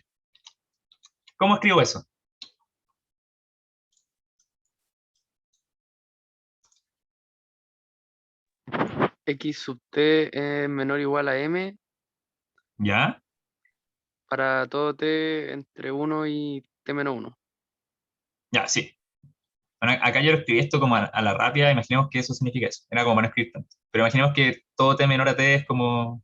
¿Cómo escribo eso? X sub t es menor o igual a m ¿Ya? para todo t entre 1 y t menos 1. Ya, sí. Bueno, acá yo lo escribí esto como a la rápida, imaginemos que eso significa eso. Era como para no escribir tanto. Pero imaginemos que todo T menor a T es como...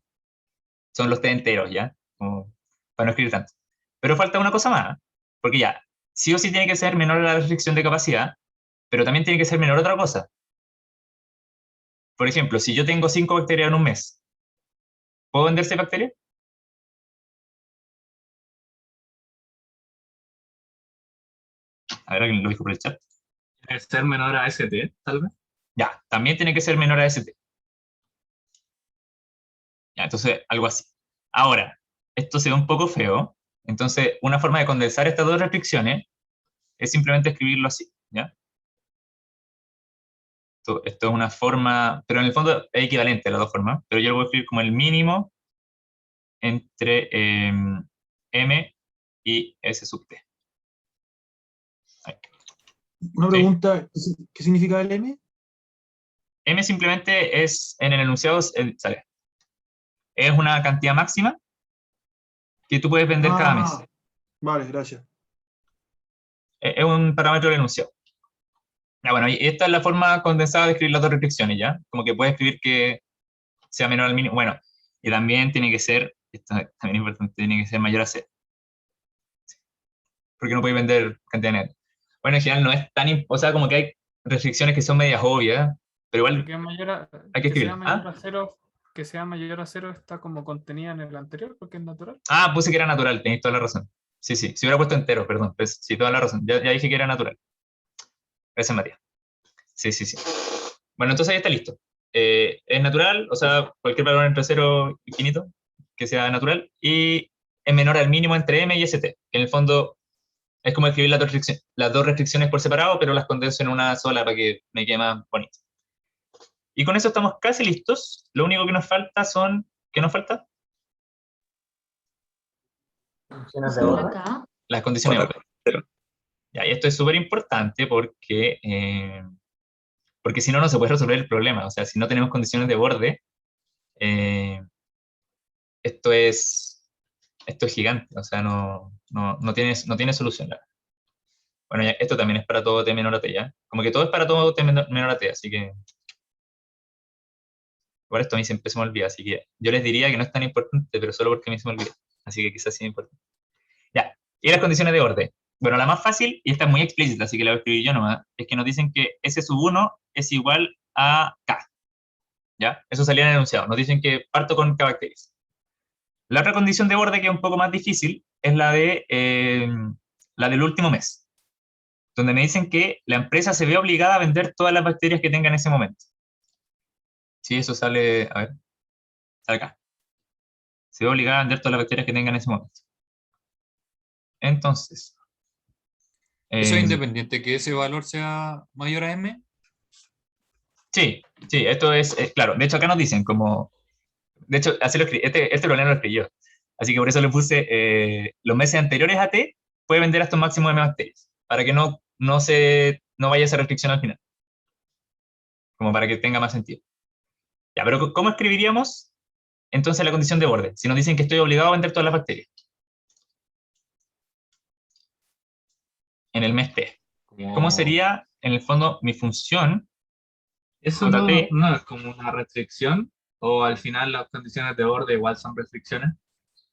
son los T enteros, ¿ya? Como para no escribir tanto. Pero falta una cosa más, ¿eh? Porque ya, sí o sí tiene que ser menor a la restricción de capacidad, pero también tiene que ser menor a otra cosa. Por ejemplo, si yo tengo 5 bacterias en un mes, ¿puedo vender 6 bacterias? A ver, alguien lo dijo por el chat. Debe ser menor a ST, tal vez. Ya, también tiene que ser menor a ST. Ya, entonces, algo así. Ahora, esto se ve un poco feo, entonces una forma de condensar estas dos restricciones es simplemente escribirlo así, ¿ya? Esto es una forma, pero en el fondo es equivalente a las dos formas, pero yo lo voy a escribir como el mínimo entre M y S sub T. Ahí. Una ¿Sí? pregunta, ¿qué significa el M? M simplemente es, en el enunciado, sale. Es una cantidad máxima que tú puedes vender cada mes. Vale, gracias. Es un parámetro del enunciado. Ya, bueno, y esta es la forma condensada de escribir las dos restricciones, ¿ya? Como que puedes escribir que sea menor al mínimo. Bueno, y también tiene que ser, esto es también importante, tiene que ser mayor a C. Porque no puedes vender cantidad neta. Bueno, en general no es tan, o sea, como que hay restricciones que son medias obvias, pero igual Que es mayor hay que que sea escribir. mayor a cero, que sea mayor a cero está como contenida en el anterior porque es natural. Puse que era natural, tenéis toda la razón. Sí, sí, si hubiera puesto entero, perdón, pues, sí, toda la razón. Ya dije que era natural. Gracias, María. Sí, sí, sí. Bueno, entonces ahí está listo. Es natural, o sea, cualquier valor entre 0 y infinito que sea natural, y es menor al mínimo entre M y ST, que en el fondo es como escribir las dos restricciones por separado, pero las condenso en una sola para que me quede más bonito. Y con eso estamos casi listos. Lo único que nos falta son... ¿Qué nos falta? Condiciones de Solo orden. acá. Las condiciones de orden. Ya, y esto es súper importante porque si no, no se puede resolver el problema. O sea, si no tenemos condiciones de borde, esto es gigante. O sea, no tiene solución. Bueno, ya, esto también es para todo T menor a T, ¿ya? Como que todo es para todo T menor a T, así que... Por esto a mí siempre se me olvida, así que yo les diría que no es tan importante, pero solo porque a mí se me olvida. Así que quizás sí es importante. Ya, y las condiciones de orden. Bueno, la más fácil, y esta es muy explícita, así que la voy a escribir yo nomás, es que nos dicen que S sub 1 es igual a K. ¿Ya? Eso salía en el enunciado. Nos dicen que parto con K bacterias. La otra condición de borde, que es un poco más difícil, es la del último mes, donde me dicen que la empresa se ve obligada a vender todas las bacterias que tenga en ese momento. Sí, eso sale, a ver, sale acá. Se ve obligada a vender todas las bacterias que tenga en ese momento. Entonces... ¿Eso es independiente que ese valor sea mayor a M? Sí, esto es, claro. De hecho, acá nos dicen como... De hecho, así lo escribí, este problema lo escribí yo. Así que por eso le puse los meses anteriores a T, puede vender hasta un máximo de M bacterias, para que no vaya esa restricción al final. Como para que tenga más sentido. Ya, pero ¿cómo escribiríamos entonces la condición de borde, si nos dicen que estoy obligado a vender todas las bacterias. En el mes T. ¿Cómo sería, en el fondo, mi función? ¿Eso JT, no es como una restricción? ¿O al final las condiciones de borde igual son restricciones?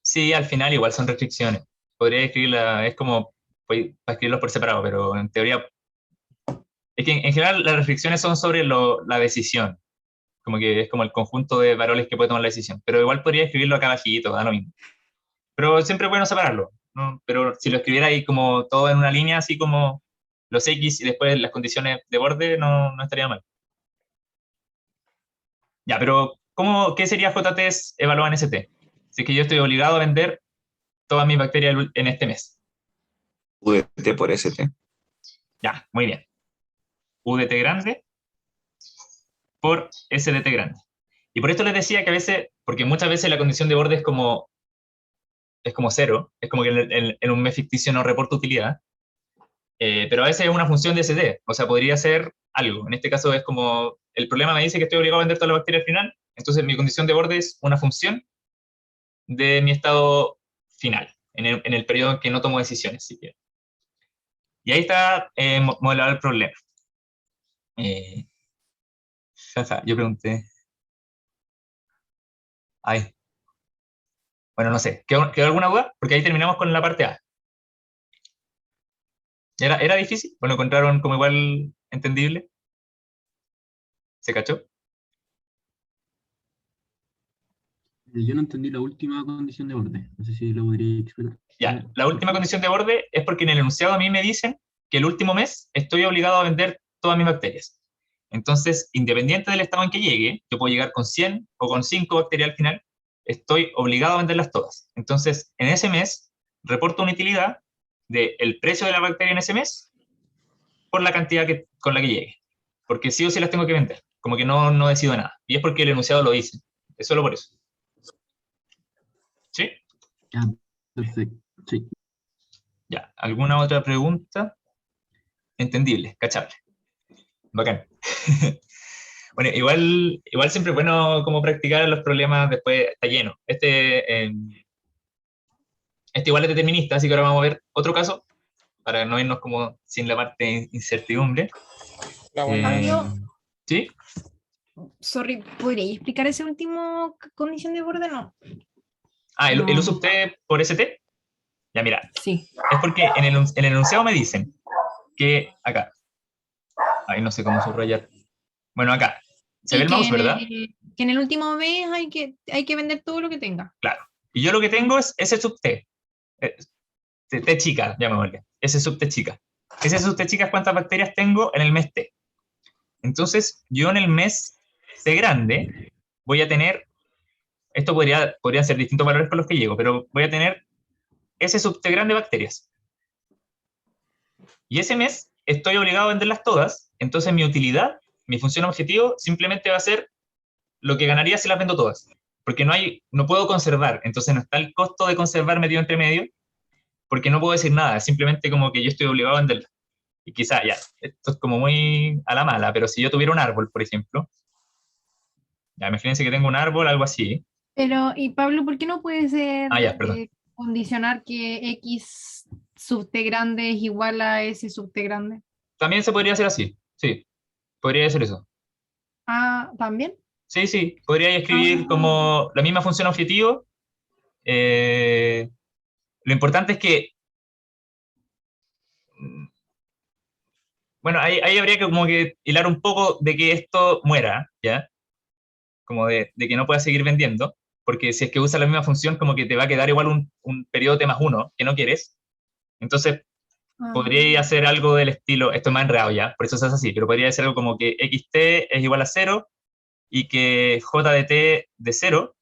Sí, al final igual son restricciones. Podría escribirla, es como para escribirlos por separado, pero en teoría... Es que en general las restricciones son sobre la decisión. Como que es como el conjunto de valores que puede tomar la decisión. Pero igual podría escribirlo acá abajito, da lo mismo. Pero siempre es bueno separarlo, ¿no? Pero si lo escribiera ahí como todo en una línea, así como los X y después las condiciones de borde, no estaría mal. Ya, pero ¿qué sería JTs evaluado en ST? Si es que yo estoy obligado a vender todas mis bacterias en este mes. UDT por ST. Ya, muy bien. UDT grande por SDT grande. Y por esto les decía que a veces, porque muchas veces la condición de borde es como cero, es como que en un mes ficticio no reporta utilidad, pero a veces es una función de SD, o sea, podría ser algo. En este caso es como, el problema me dice que estoy obligado a vender toda la bacteria al final, entonces mi condición de borde es una función de mi estado final, en el periodo en que no tomo decisiones siquiera. Y ahí está modelado el problema. Yo pregunté. Ay. Bueno, no sé. ¿Quedó alguna duda? Porque ahí terminamos con la parte A. ¿Era difícil? ¿O lo encontraron como igual entendible? ¿Se cachó? Yo no entendí la última condición de borde. No sé si lo podría explicar. Ya, la última condición de borde es porque en el enunciado a mí me dicen que el último mes estoy obligado a vender todas mis bacterias. Entonces, independiente del estado en que llegue, yo puedo llegar con 100 o con 5 bacterias al final, estoy obligado a venderlas todas. Entonces, en ese mes, reporto una utilidad del precio de la bacteria en ese mes por la cantidad con la que llegue. Porque sí o sí las tengo que vender. Como que no decido nada. Y es porque el enunciado lo dice. Es solo por eso. ¿Sí? Ah, perfecto. Sí. Ya, ¿alguna otra pregunta? Entendible, cachable. Bacán. Bueno, igual siempre es bueno como practicar los problemas después, está lleno. Este igual es determinista, así que ahora vamos a ver otro caso, para no irnos como sin la parte de incertidumbre. ¿Sí? Sorry, ¿podría explicar ese último condición de borde? No. ¿El uso usted por ST? Ya, mira. Sí. Es porque en el enunciado me dicen que acá. Ay, no sé cómo subrayar. Bueno, acá. Se ve el mouse, ¿verdad? Que en el último mes hay que vender todo lo que tenga. Claro. Y yo lo que tengo es ese sub T. T chica, llamémosle. Ese sub T chica. Ese sub T chica es cuántas bacterias tengo en el mes T. Entonces, yo en el mes T grande voy a tener, esto podría ser distintos valores con los que llego, pero voy a tener ese sub T grande de bacterias. Y ese mes estoy obligado a venderlas todas, entonces mi utilidad, mi función objetivo, simplemente va a ser lo que ganaría si las vendo todas. Porque no puedo conservar, entonces no está el costo de conservar metido entre medio, porque no puedo decir nada, es simplemente como que yo estoy obligado a venderlas. Y quizá, ya, esto es como muy a la mala, pero si yo tuviera un árbol, por ejemplo, ya, imagínense que tengo un árbol, algo así. Pero, y Pablo, ¿por qué no puede ser Ya, perdón. condicionar que X sub T grande es igual a S sub T grande? También se podría hacer así, sí, podría ser eso. Ah, ¿también? Sí, podría escribir como la misma función objetivo. Lo importante es que, bueno, ahí habría que como que hilar un poco de que esto muera, ¿ya? Como de que no puedas seguir vendiendo, porque si es que usas la misma función, como que te va a quedar igual un periodo T más 1 que no quieres. Entonces, podría hacer algo del estilo, esto es más enredado ya, por eso se hace así, pero podría ser algo como que XT es igual a 0 y que J de T de 0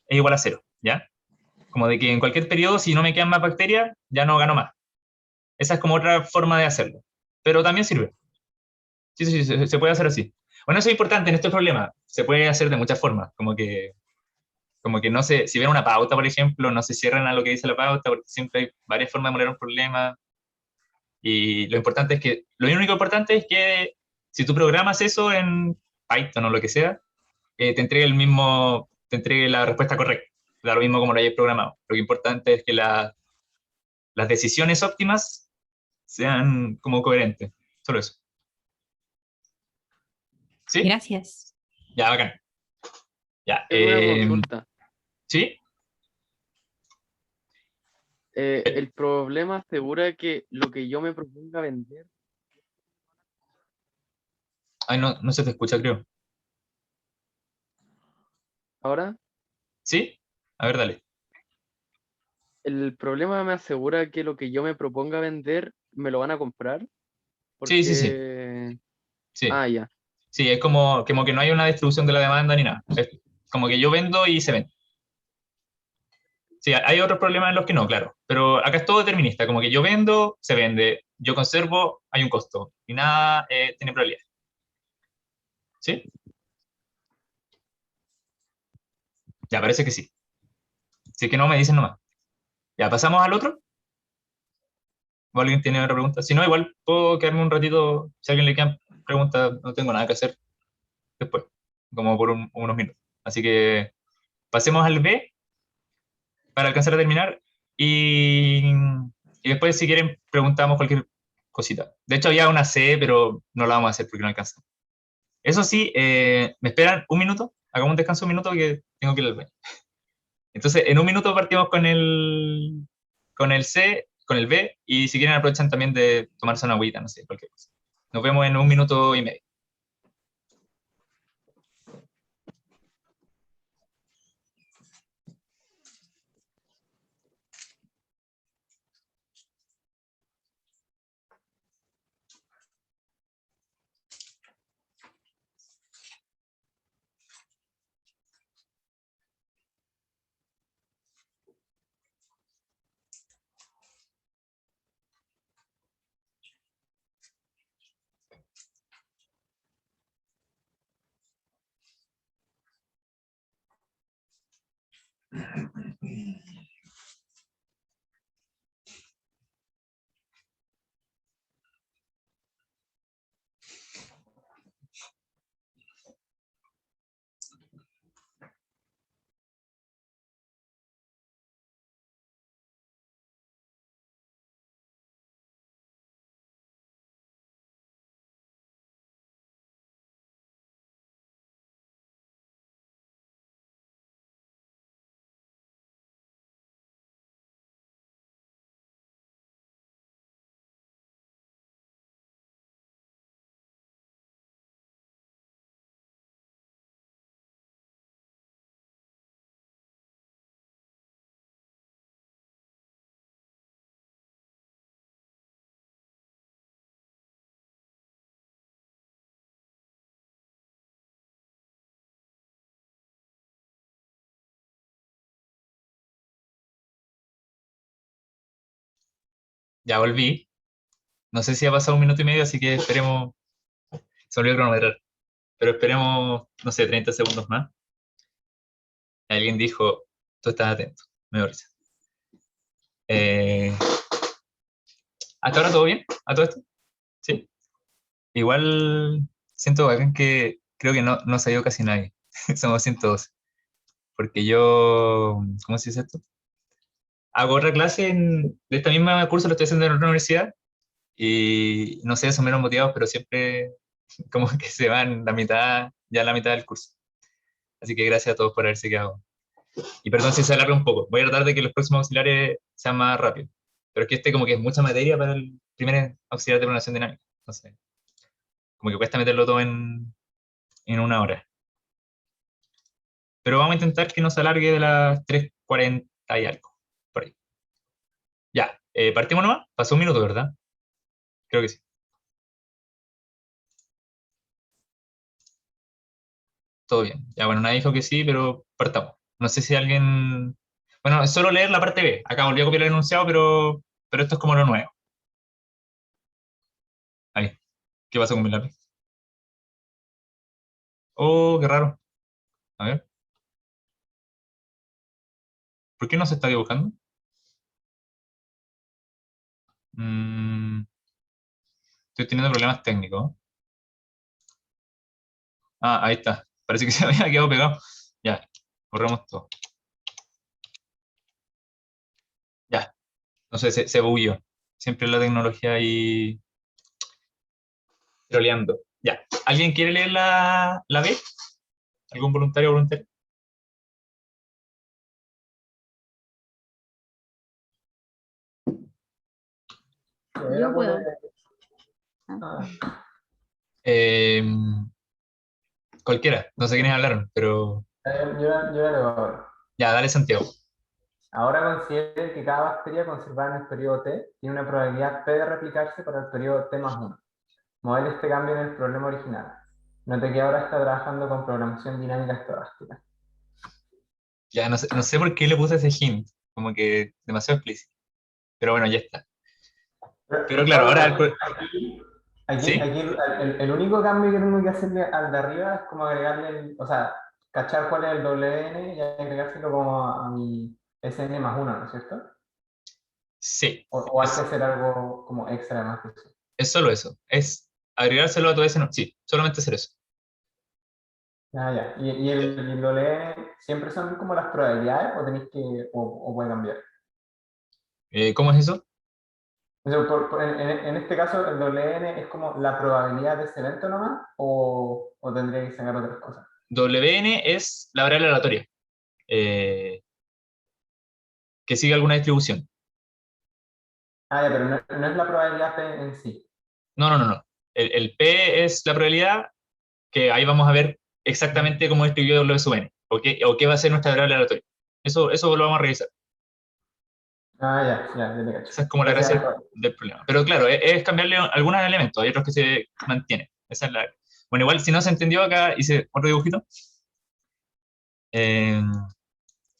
es igual a 0, ¿ya? Como de que en cualquier periodo, si no me quedan más bacterias, ya no gano más. Esa es como otra forma de hacerlo. Pero también sirve. Sí, se puede hacer así. Bueno, eso es importante en este problema. Se puede hacer de muchas formas. Como que no se, si ven una pauta, por ejemplo, no se cierran a lo que dice la pauta, porque siempre hay varias formas de modelar un problema. Y lo único importante es que si tú programas eso en Python o lo que sea, te entrega el mismo te entregue la respuesta correcta. Da lo mismo como lo hayas programado. Lo que importante es que las decisiones óptimas sean como coherentes. Solo eso. ¿Sí? Gracias. Ya, bacán. Ya. Tengo una consulta. ¿Sí? El problema asegura que lo que yo me proponga vender. Ay, no se te escucha, creo. ¿Ahora? ¿Sí? A ver, dale. El problema me asegura que lo que yo me proponga vender me lo van a comprar. Sí, sí, sí. Porque... Sí. Ah, ya. Sí, es como que no hay una distribución de la demanda ni nada. Es como que yo vendo y se vende. Sí, hay otros problemas en los que no, claro. Pero acá es todo determinista. Como que yo vendo, se vende. Yo conservo, hay un costo. Y nada tiene probabilidad. ¿Sí? Ya, parece que sí. Si es que no, me dicen nomás. Ya, pasamos al otro. ¿O alguien tiene otra pregunta? Si no, igual puedo quedarme un ratito. Si a alguien le quedan preguntas, no tengo nada que hacer después. Como por unos minutos. Así que pasemos al B para alcanzar a terminar. Y después, si quieren, preguntamos cualquier cosita. De hecho, había una C, pero no la vamos a hacer porque no alcanza. Eso sí, me esperan un minuto. Hagamos un descanso un minuto que tengo que ir al baño. Entonces, en un minuto partimos con el C, con el B, y si quieren aprovechan también de tomarse una agüita, no sé, cualquier cosa. Nos vemos en un minuto y medio. Ya volví. No sé si ha pasado un minuto y medio, así que esperemos. Se olvidó cronometrar. Pero esperemos, no sé, 30 segundos más. Alguien dijo, tú estás atento. Me da risa. ¿Hasta ahora todo bien? ¿A todo esto? Sí. Igual siento bacán que creo que no se ha ido casi nadie. Somos 112. Porque yo, ¿cómo se dice esto? Hago otra clase de esta misma curso, lo estoy haciendo en otra universidad. Y no sé, son menos motivados, pero siempre como que se van ya la mitad del curso. Así que gracias a todos por haberse quedado. Y perdón si se alarga un poco. Voy a tratar de que los próximos auxiliares sean más rápidos. Pero es que como que es mucha materia para el primer auxiliar de programación dinámica. Entonces, como que cuesta meterlo todo en una hora. Pero vamos a intentar que no se alargue de las 3:40 y algo. Por ahí. Ya, partimos nomás. Pasó un minuto, ¿verdad? Creo que sí. Todo bien. Ya, bueno, nadie dijo que sí, pero partamos. No sé si alguien... Bueno, es solo leer la parte B. Acá volví a copiar el enunciado, pero esto es como lo nuevo. Ahí. ¿Qué pasó con mi lápiz? Oh, qué raro. A ver. ¿Por qué no se está dibujando? Estoy teniendo problemas técnicos. Ah, ahí está. Parece que se había quedado pegado. Ya. Borramos todo. Ya. Entonces se bugueó. Siempre la tecnología ahí troleando. Ya. ¿Alguien quiere leer la B? ¿Algún voluntario o voluntario? Yo puedo. Cualquiera. No sé quiénes hablaron, pero... Yo ya lo hago. Ya, dale, Santiago. Ahora consideren que cada bacteria conservada en el periodo T tiene una probabilidad P de replicarse para el periodo T más 1. Modele este cambio en el problema original. Note que ahora está trabajando con programación dinámica estocástica. Ya, no sé por qué le puse ese hint. Como que demasiado explícito. Pero bueno, ya está. Pero claro, ahora... Aquí el único cambio que tengo que hacerle al de arriba es como agregarle, o sea, cachar cuál es el WN y agregárselo como a mi SN más 1, ¿no es cierto? Sí. O hay que hacer algo como extra más que eso. Es solo eso. Es agregárselo a tu SN. Sí, solamente hacer eso. Ya. ¿Y el WN siempre son como las probabilidades o tenéis que, o puede cambiar? ¿Cómo es eso? O sea, en este caso, el WN es como la probabilidad de ese evento nomás, o tendría que sacar otras cosas. WN es la variable aleatoria. Que sigue alguna distribución. Ya, pero no es la probabilidad P en sí. No. El P es la probabilidad que ahí vamos a ver exactamente cómo escribió W sub n. O qué va a ser nuestra variable aleatoria. Eso lo vamos a revisar. Ya te cacho. Esa es como la gracia del problema. Pero claro, es cambiarle algunos elementos, hay otros que se mantienen. Esa es la... Bueno, igual si no se entendió acá, hice otro dibujito. Bueno,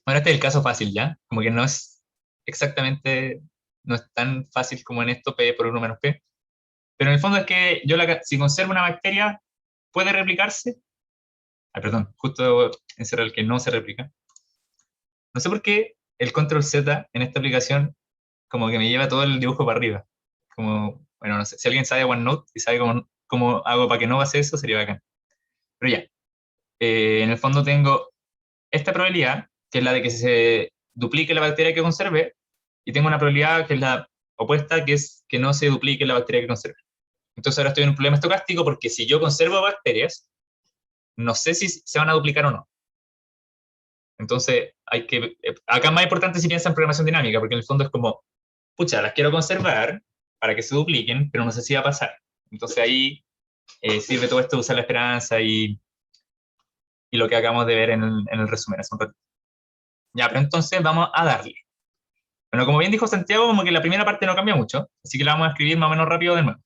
este es el caso fácil, ¿ya? Como que no es exactamente, no es tan fácil como en esto, P por 1 menos P. Pero en el fondo es que si conservo una bacteria, ¿puede replicarse? Perdón, justo debo encerrar el que no se replica. No sé por qué el control Z en esta aplicación como que me lleva todo el dibujo para arriba. Como, bueno, no sé, si alguien sabe OneNote y sabe cómo hago para que no pase eso, sería bacán. Pero ya, en el fondo tengo esta probabilidad, que es la de que se duplique la bacteria que conserve, y tengo una probabilidad que es la opuesta, que es que no se duplique la bacteria que conserve. Entonces ahora estoy en un problema estocástico porque si yo conservo bacterias, no sé si se van a duplicar o no. Entonces, acá es más importante si piensan en programación dinámica, porque en el fondo es como, pucha, las quiero conservar para que se dupliquen, pero no sé si va a pasar. Entonces ahí sirve todo esto de usar la esperanza y lo que acabamos de ver en el resumen hace un ratito. Ya, pero entonces vamos a darle. Bueno, como bien dijo Santiago, como que la primera parte no cambia mucho, así que la vamos a escribir más o menos rápido de nuevo.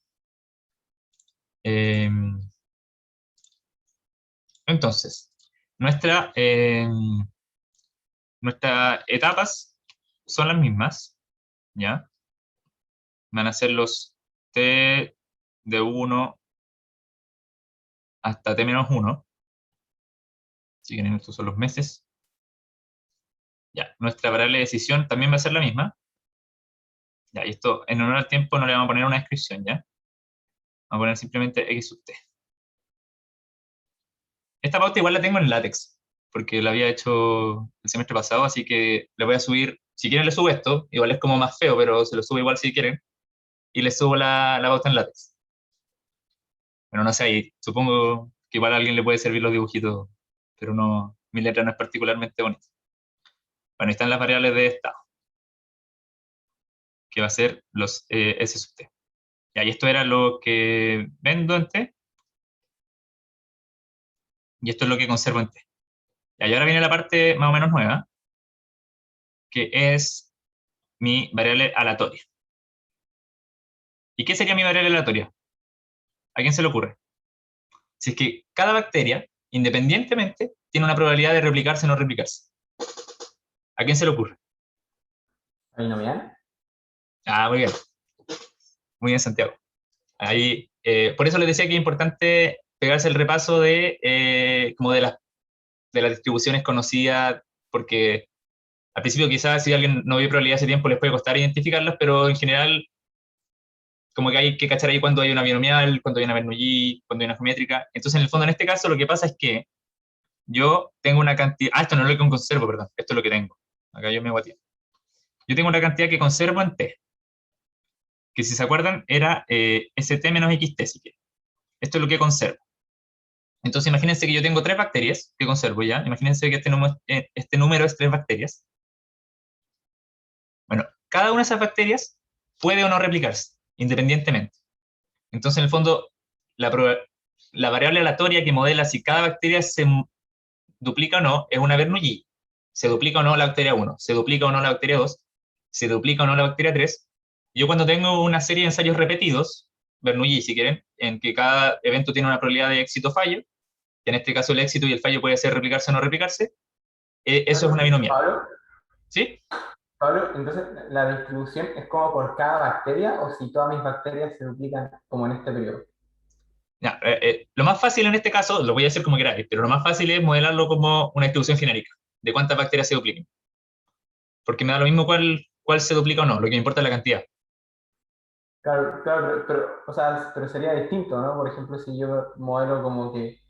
Entonces, nuestras etapas son las mismas, ¿ya? Van a ser los T de 1 hasta T-1. Así que estos son los meses. Ya, nuestra variable de decisión también va a ser la misma. Ya, y esto en honor al tiempo no le vamos a poner una descripción, ¿ya? Vamos a poner simplemente X sub T. Esta pauta igual la tengo en LaTeX, porque la había hecho el semestre pasado, así que le voy a subir, si quieren le subo esto, igual es como más feo, pero se lo subo igual si quieren, y le subo la pauta en LaTeX. Bueno, no sé, ahí supongo que igual a alguien le puede servir los dibujitos, pero no, mi letra no es particularmente bonita. Bueno, ahí están las variables de estado, que va a ser los S sub T. Y esto era lo que vendo en T, y esto es lo que conservo en T. Y ahora viene la parte más o menos nueva, que es mi variable aleatoria. ¿Y qué sería mi variable aleatoria? ¿A quién se le ocurre? Si es que cada bacteria, independientemente, tiene una probabilidad de replicarse o no replicarse. ¿A quién se le ocurre? ¿Binomial? Muy bien. Muy bien, Santiago. Ahí, por eso les decía que es importante pegarse el repaso como de las distribuciones conocidas, porque al principio quizás si alguien no vio probabilidad hace tiempo les puede costar identificarlas, pero en general como que hay que cachar ahí cuando hay una binomial, cuando hay una Bernoulli, cuando hay una geométrica. Entonces en el fondo en este caso lo que pasa es que yo tengo una cantidad... Ah, esto no es lo que conservo, perdón. Esto es lo que tengo. Acá yo me guateé. Yo tengo una cantidad que conservo en T, que si se acuerdan era ST menos XT, si quieren. Esto es lo que conservo. Entonces imagínense que yo tengo 3 bacterias que conservo ya. Imagínense que este número es 3 bacterias. Bueno, cada una de esas bacterias puede o no replicarse, independientemente. Entonces, en el fondo, la variable aleatoria que modela si cada bacteria se duplica o no es una Bernoulli. Se duplica o no la bacteria 1, se duplica o no la bacteria 2, se duplica o no la bacteria 3. Yo cuando tengo una serie de ensayos repetidos, Bernoulli si quieren, en que cada evento tiene una probabilidad de éxito o fallo, que en este caso el éxito y el fallo puede ser replicarse o no replicarse, eso es una binomial. Pablo, ¿Sí? Pablo, entonces, ¿la distribución es como por cada bacteria o si todas mis bacterias se duplican como en este periodo? Ya, lo más fácil en este caso, lo voy a hacer como queráis, pero lo más fácil es modelarlo como una distribución genérica, de cuántas bacterias se dupliquen. Porque me da lo mismo cuál se duplica o no, lo que me importa es la cantidad. Claro, claro, o sea, pero sería distinto, ¿no? Por ejemplo, si yo modelo como que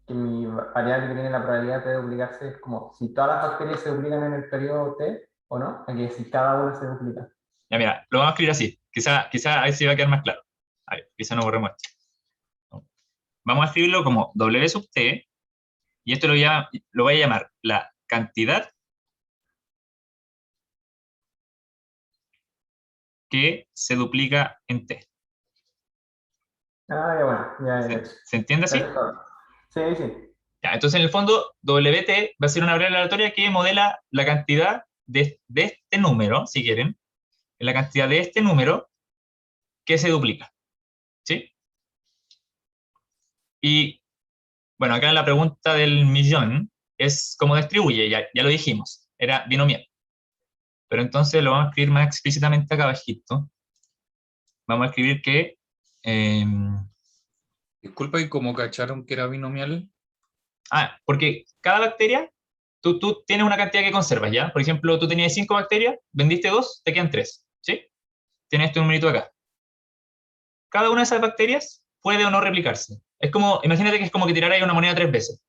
mi variable que tiene la probabilidad de duplicarse es como si todas las bacterias se duplican en el periodo T, ¿o no? A que si cada una se duplica. Ya mira, lo vamos a escribir así. Quizá ahí sí va a quedar más claro. A ver, quizá no borremos esto. Vamos a escribirlo como W sub T, y esto lo voy a llamar la cantidad que se duplica en T. Ah, ya bueno, ya. ¿Se entiende así? Sí, sí. Ya, entonces, en el fondo, WT va a ser una variable aleatoria que modela la cantidad de este número, si quieren, la cantidad de este número que se duplica. ¿Sí? Y, bueno, acá la pregunta del millón es cómo distribuye, ya lo dijimos, era binomial. Pero entonces lo vamos a escribir más explícitamente acá abajito. Vamos a escribir que... Disculpa, ¿y cómo cacharon que era binomial? Porque cada bacteria, tú tienes una cantidad que conservas, ¿ya? Por ejemplo, tú tenías 5 bacterias, vendiste 2, te quedan 3, ¿sí? Tienes este numerito acá. Cada una de esas bacterias puede o no replicarse. Es como, imagínate que es como que tiraras una moneda 3 veces.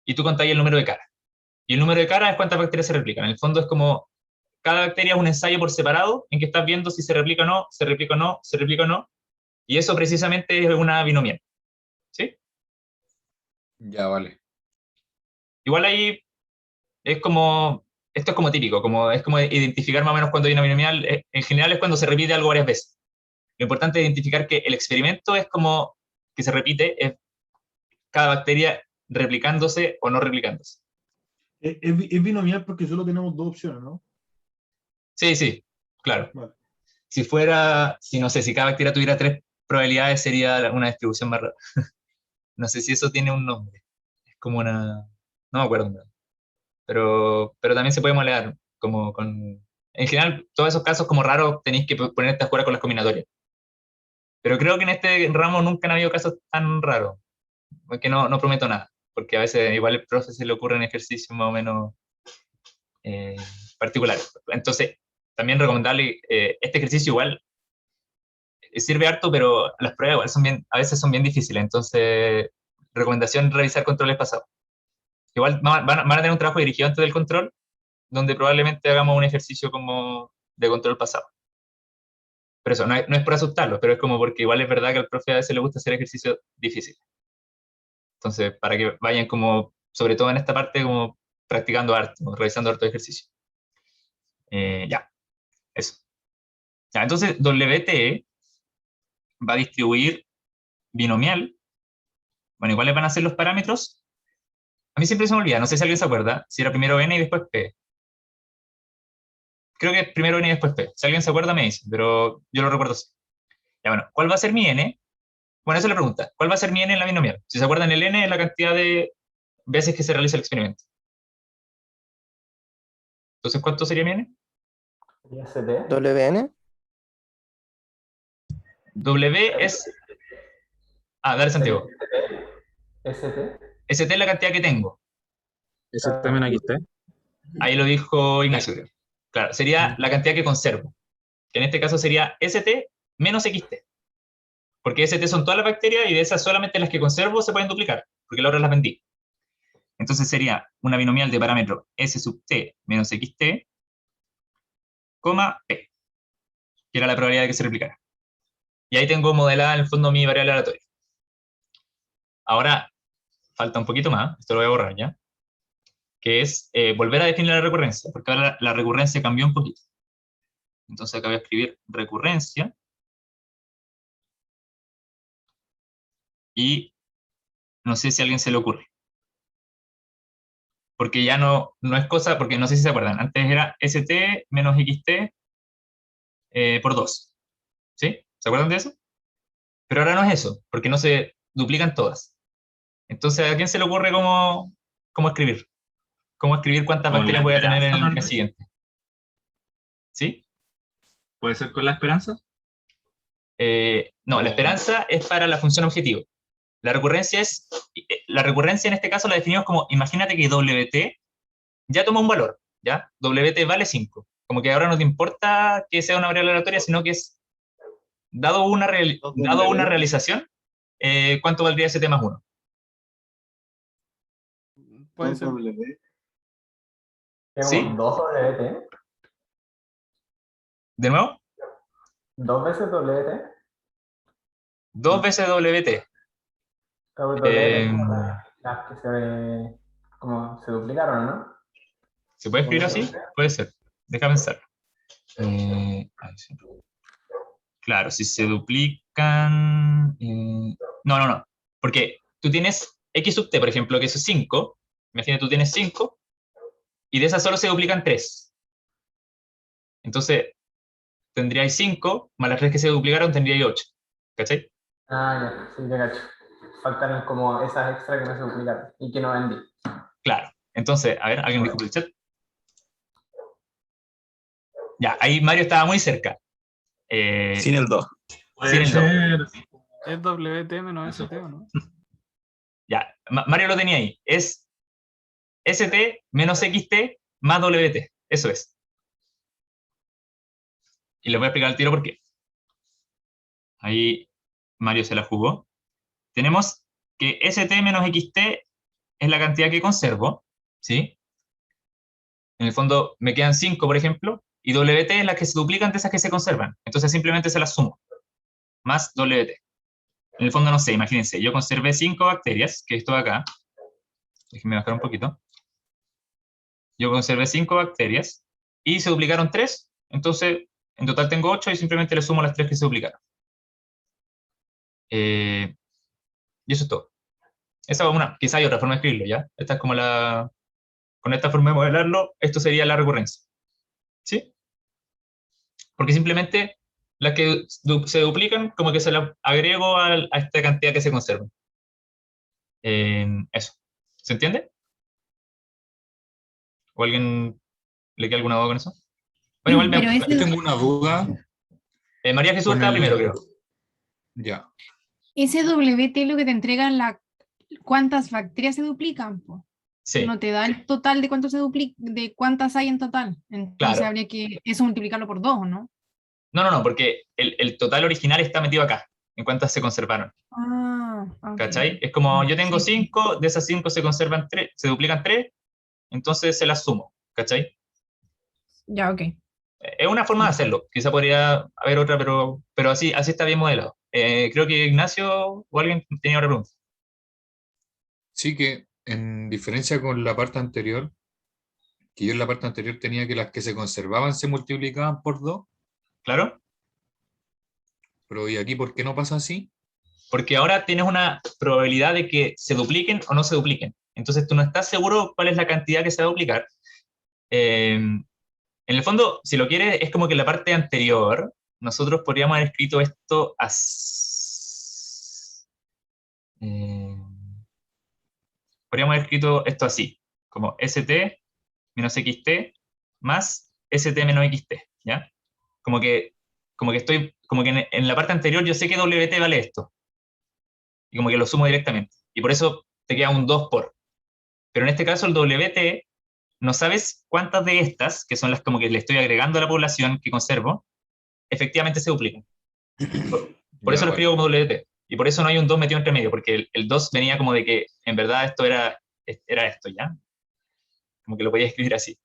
Y tú contáis el número de caras. Y el número de caras es cuántas bacterias se replican. En el fondo es como, cada bacteria es un ensayo por separado en que estás viendo si se replica o no, se replica o no, se replica o no. Y eso precisamente es una binomial. ¿Sí? Ya, vale. Igual ahí es como, esto es como típico, es como identificar más o menos cuando hay una binomial. En general es cuando se repite algo varias veces. Lo importante es identificar que el experimento es como que se repite, es cada bacteria replicándose o no replicándose. Es binomial porque solo tenemos 2 opciones, ¿no? Sí, claro. Vale. Si no sé, si cada bacteria tuviera 3 probabilidades sería una distribución más rara. No sé si eso tiene un nombre. Es como una... No me acuerdo. Pero también se puede modelar como con... En general, todos esos casos como raros tenéis que ponerte a jugar con las combinatorias. Pero creo que en este ramo nunca han habido casos tan raros. Que no prometo nada. Porque a veces igual el profe se le ocurren ejercicios más o menos particulares. Entonces, también recomendarle este ejercicio igual sirve harto, pero las pruebas igual a veces son bien difíciles. Entonces, recomendación revisar controles pasados. Igual van a tener un trabajo dirigido antes del control, donde probablemente hagamos un ejercicio como de control pasado. Pero eso, no es por asustarlos, pero es como porque igual es verdad que al profe a veces le gusta hacer ejercicios difíciles. Entonces, para que vayan como, sobre todo en esta parte, como practicando harto, revisando harto ejercicio. Ya, eso. Ya, entonces, WT va a distribuir binomial. Bueno, igual les van a hacer los parámetros. A mí siempre se me olvida, no sé si alguien se acuerda, si era primero N y después P. Creo que es primero N y después P. Si alguien se acuerda me dice, pero yo lo recuerdo así. Ya, bueno, ¿cuál va a ser mi N? Bueno, esa es la pregunta. ¿Cuál va a ser mi N en la binomial? Si se acuerdan, el N es la cantidad de veces que se realiza el experimento. Entonces, ¿cuánto sería mi N? WN. W es... dale, Santiago. ST. ST es la cantidad que tengo. ST menos XT. Ahí lo dijo Ignacio, creo. Claro, sería la cantidad que conservo. Que en este caso sería ST menos XT. Porque ST son todas las bacterias y de esas solamente las que conservo se pueden duplicar, porque las otras las vendí. Entonces sería una binomial de parámetro S sub t menos xt, coma p, que era la probabilidad de que se replicara. Y ahí tengo modelada en el fondo mi variable aleatoria. Ahora, falta un poquito más, esto lo voy a borrar ya, que es volver a definir la recurrencia, porque ahora la recurrencia cambió un poquito. Entonces acá voy a escribir recurrencia, y no sé si a alguien se le ocurre. Porque ya no es cosa, porque no sé si se acuerdan, antes era st menos xt por 2. ¿Sí? ¿Se acuerdan de eso? Pero ahora no es eso, porque no se duplican todas. Entonces, ¿a quién se le ocurre cómo escribir? ¿Cómo escribir cuántas Con bacterias la voy a tener en esperanza, el tal mes vez. siguiente? ¿Sí? ¿Puede ser con la esperanza? No, la esperanza es para la función objetivo. La recurrencia en este caso la definimos como, imagínate que WT ya toma un valor, ¿ya? WT vale 5. Como que ahora no te importa que sea una variable aleatoria, sino que es, dado una realización, ¿cuánto valdría ese T más 1? Puede ser. ¿Sí? Tengo 2 WT. ¿De nuevo? 2 veces WT. 2 veces WT. Claro, WT es como las que como se duplicaron, ¿no? ¿Se puede escribir así? Puede ser. Deja pensar. Ahí sí. Claro, si se duplican... no. Porque tú tienes x sub t, por ejemplo, que eso es 5. Imagina, tú tienes 5, y de esas solo se duplican 3. Entonces, tendríais 5, más las 3 que se duplicaron, tendríais 8. ¿Cachai? Ah, ya, sí, te cacho. Faltan como esas extras que no se duplicaron y que no vendí. Claro. Entonces, a ver, ¿alguien dijo por el chat? Ya, ahí Mario estaba muy cerca. Sin el 2. Sin el 2. ¿Es WT menos ST o no? Ya, Mario lo tenía ahí. Es ST menos XT más WT. Eso es. Y les voy a explicar al tiro por qué. Ahí Mario se la jugó. Tenemos que ST menos XT es la cantidad que conservo, ¿sí? En el fondo me quedan 5, por ejemplo, y WT es la que se duplican de esas que se conservan. Entonces simplemente se las sumo, más WT. En el fondo, no sé, imagínense, yo conservé 5 bacterias, que esto de acá. Déjenme bajar un poquito. Yo conservé 5 bacterias, y se duplicaron 3, entonces en total tengo 8 y simplemente le sumo las 3 que se duplicaron. Y eso es todo. Esa es una, quizá hay otra forma de escribirlo, ¿ya? Esta es como con esta forma de modelarlo, esto sería la recurrencia. ¿Sí? Porque simplemente las que se duplican, como que se las agrego a esta cantidad que se conserva. Eso. ¿Se entiende? ¿O alguien le queda alguna duda con eso? Bueno, igual Pero Yo tengo una duda. María Jesús con estaba el- primero, creo. Ya. ese WT es lo que te entregan cuántas bacterias se duplican, po. Sí. No te da el total de cuánto de cuántas hay en total. Entonces Claro. habría que eso multiplicarlo por 2, ¿no? No, porque el total original está metido acá, en cuántas se conservaron. Ah, ok. ¿Cachai? Es como yo tengo Sí. 5, de esas 5 se conservan 3, se duplican 3, entonces se las sumo. ¿Cachai? Ya, ok. Es una forma de hacerlo. Quizá podría haber otra, pero así está bien modelado. Creo que Ignacio o alguien tenía otra pregunta. Sí que, en diferencia con la parte anterior, que yo en la parte anterior tenía que las que se conservaban se multiplicaban por 2, ¿Claro? pero ¿y aquí por qué no pasa así? Porque ahora tienes una probabilidad de que se dupliquen o no se dupliquen. Entonces tú no estás seguro cuál es la cantidad que se va a duplicar. En el fondo, si lo quieres, es como que en la parte anterior nosotros podríamos haber escrito esto así. Podríamos haber escrito esto así, como st menos xt más st menos xt, ¿ya? Como que en la parte anterior yo sé que WT vale esto, y como que lo sumo directamente, y por eso te queda un 2 por. Pero en este caso el WT, no sabes cuántas de estas, que son las como que le estoy agregando a la población que conservo, efectivamente se duplican. Por eso lo escribo como WT. Y por eso no hay un 2 metido entre medio, porque el 2 venía como de que en verdad esto era era esto, ¿ya? Como que lo podía escribir así.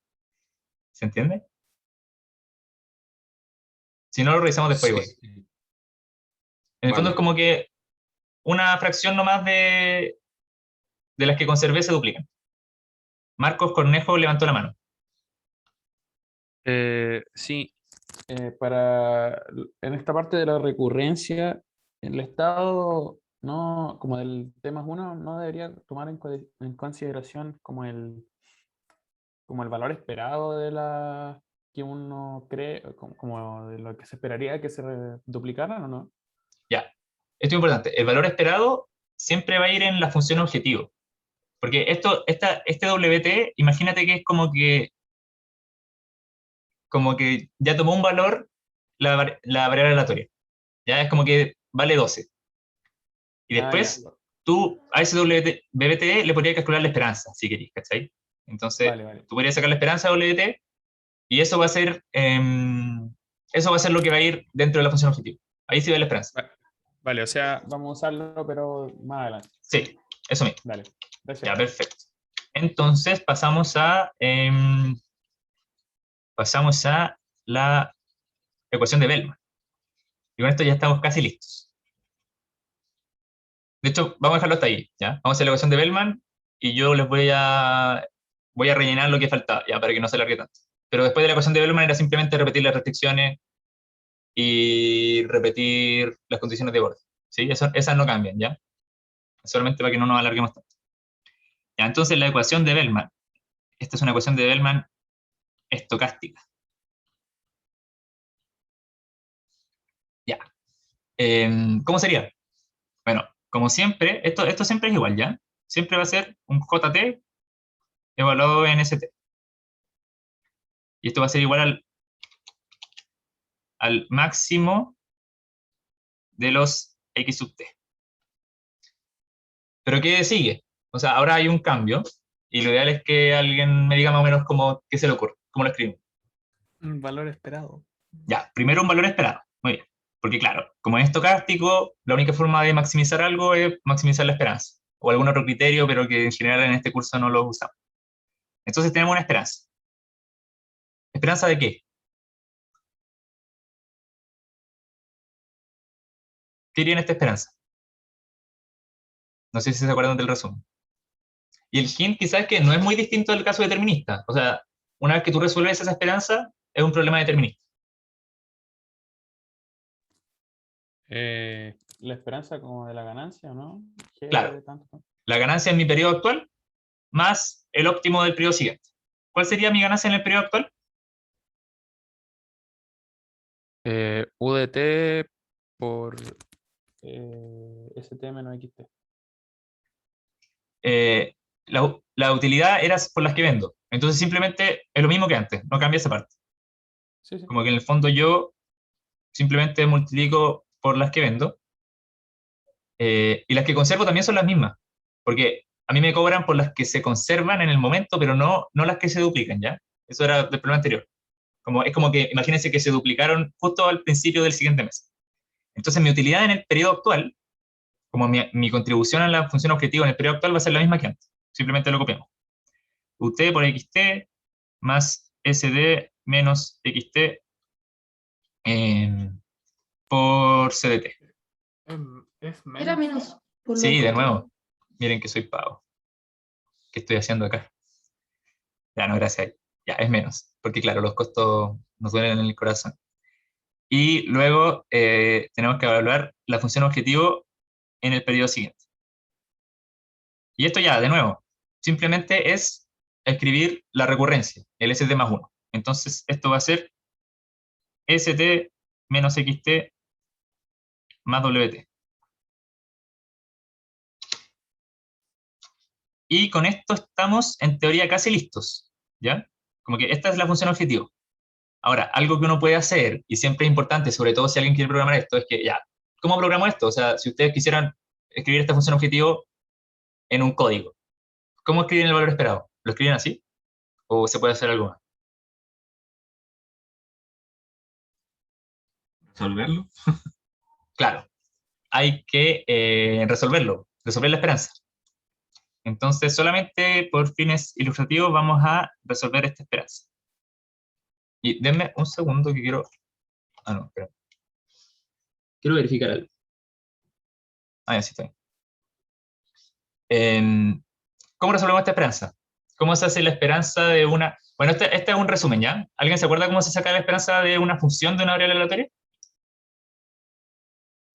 ¿Se entiende? Si no, lo revisamos después igual. Sí. En el fondo es Vale. como que una fracción nomás de las que conservé se duplican. Marcos Cornejo levantó la mano. Sí, en esta parte de la recurrencia, el Estado, no, como del temas 1, no debería tomar en consideración como el valor esperado de la que uno cree, como de lo que se esperaría que se duplicaran, ¿o no? Ya, esto es importante. El valor esperado siempre va a ir en la función objetivo. Porque este WT, imagínate que es como que ya tomó un valor la variable aleatoria. Ya es como que vale 12. Y después tú a ese WBT le podrías calcular la esperanza, si querés, ¿cachai? Entonces, Vale. tú podrías sacar la esperanza de WT y eso va a ser lo que va a ir dentro de la función objetivo. Ahí sí va la esperanza. Vale, o sea, vamos a usarlo, pero más adelante. Sí, eso mismo. Dale, gracias. Ya, perfecto. Entonces pasamos a la ecuación de Bellman. Y con esto ya estamos casi listos. De hecho, vamos a dejarlo hasta ahí, ¿ya? Vamos a hacer la ecuación de Bellman y yo les voy a rellenar lo que faltaba, ya, para que no se alargue tanto. Pero después de la ecuación de Bellman era simplemente repetir las restricciones y repetir las condiciones de borde, ¿sí? Esas no cambian, ¿ya? Solamente para que no nos alarguemos tanto. Ya, entonces la ecuación de Bellman, esta es una ecuación de Bellman estocástica. Ya. ¿Cómo sería? Bueno, como siempre, esto siempre es igual, ¿ya? Siempre va a ser un JT evaluado en ST. Y esto va a ser igual al máximo de los X sub T. ¿Pero qué sigue? O sea, ahora hay un cambio, y lo ideal es que alguien me diga más o menos qué se le ocurre, cómo lo escribimos. Un valor esperado. Ya, primero un valor esperado. Muy bien. Porque claro, como es estocástico, la única forma de maximizar algo es maximizar la esperanza. O algún otro criterio, pero que en general en este curso no lo usamos. Entonces tenemos una esperanza. ¿Esperanza de qué? ¿Qué iría en esta esperanza? No sé si se acuerdan del resumen. Y el hint quizás es que no es muy distinto del caso determinista. O sea, una vez que tú resuelves esa esperanza, es un problema determinista. La esperanza como de la ganancia, ¿no? Claro. La ganancia en mi periodo actual más el óptimo del periodo siguiente. ¿Cuál sería mi ganancia en el periodo actual? UDT por ST menos XT. La utilidad era por las que vendo. Entonces simplemente es lo mismo que antes, no cambia esa parte. Sí. Como que en el fondo yo simplemente multiplico por las que vendo. Y las que conservo también son las mismas. Porque a mí me cobran por las que se conservan en el momento, pero no las que se duplican, ¿ya? Eso era del problema anterior. Es como que, imagínense que se duplicaron justo al principio del siguiente mes. Entonces mi utilidad en el periodo actual, como mi contribución a la función objetivo en el periodo actual va a ser la misma que antes. Simplemente lo copiamos. UT por XT más SD menos XT por CDT. Es menos. Era menos. Por lo Sí, de costo. nuevo. Miren que soy pavo. ¿Qué estoy haciendo acá? Ya, no, gracias. Ya, es menos. Porque claro, los costos nos duelen en el corazón. Y luego tenemos que evaluar la función objetivo en el periodo siguiente. Y esto ya, de nuevo, simplemente es escribir la recurrencia, el ST más 1. Entonces, esto va a ser ST menos XT más WT. Y con esto estamos, en teoría, casi listos, ¿ya? Como que esta es la función objetivo. Ahora, algo que uno puede hacer, y siempre es importante, sobre todo si alguien quiere programar esto, es que, ya, ¿cómo programo esto? O sea, si ustedes quisieran escribir esta función objetivo en un código, ¿cómo escriben el valor esperado? ¿Lo escriben así? ¿O se puede hacer algo más? ¿Resolverlo? Claro, hay que resolver la esperanza. Entonces, solamente por fines ilustrativos vamos a resolver esta esperanza. Y denme un segundo que quiero... Ah, no, espera. Quiero verificar algo. Ah, ya sí está bien. ¿Cómo resolvemos esta esperanza? ¿Cómo se hace la esperanza de una... Bueno, este es un resumen, ¿ya? ¿Alguien se acuerda cómo se saca la esperanza de una función de una variable aleatoria?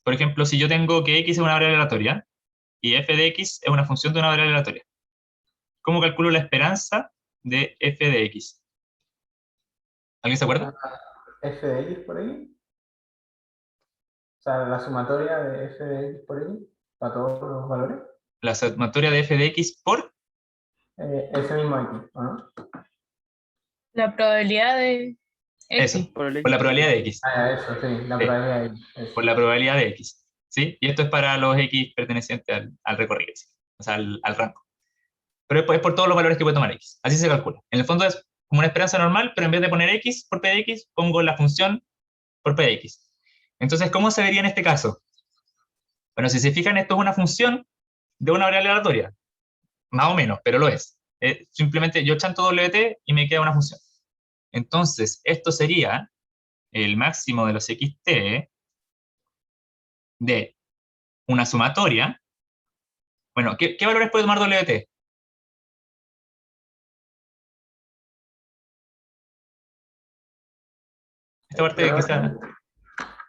Por ejemplo, si yo tengo que x es una variable aleatoria y f de x es una función de una variable aleatoria, ¿cómo calculo la esperanza de f de x? ¿Alguien se acuerda? F de x por x. O sea, la sumatoria de f de x por x para todos los valores. La sumatoria de f de x por... ese mismo x, ¿o no? La probabilidad de Eso, X. por la probabilidad de x. Ah, eso, sí, la Sí. probabilidad de x. Eso. Por la probabilidad de x. ¿Sí? Y esto es para los x pertenecientes al recorrido, ¿sí? O sea, al rango. Pero es por todos los valores que puede tomar x. Así se calcula. En el fondo es como una esperanza normal, pero en vez de poner x por p de x, pongo la función por p de x. Entonces, ¿cómo se vería en este caso? Bueno, si se fijan, esto es una función de una variable aleatoria. Más o menos, pero lo es. Simplemente yo chanto wt y me queda una función. Entonces, esto sería el máximo de los xt de una sumatoria. Bueno, ¿qué valores puede tomar wt? Esta parte quizás...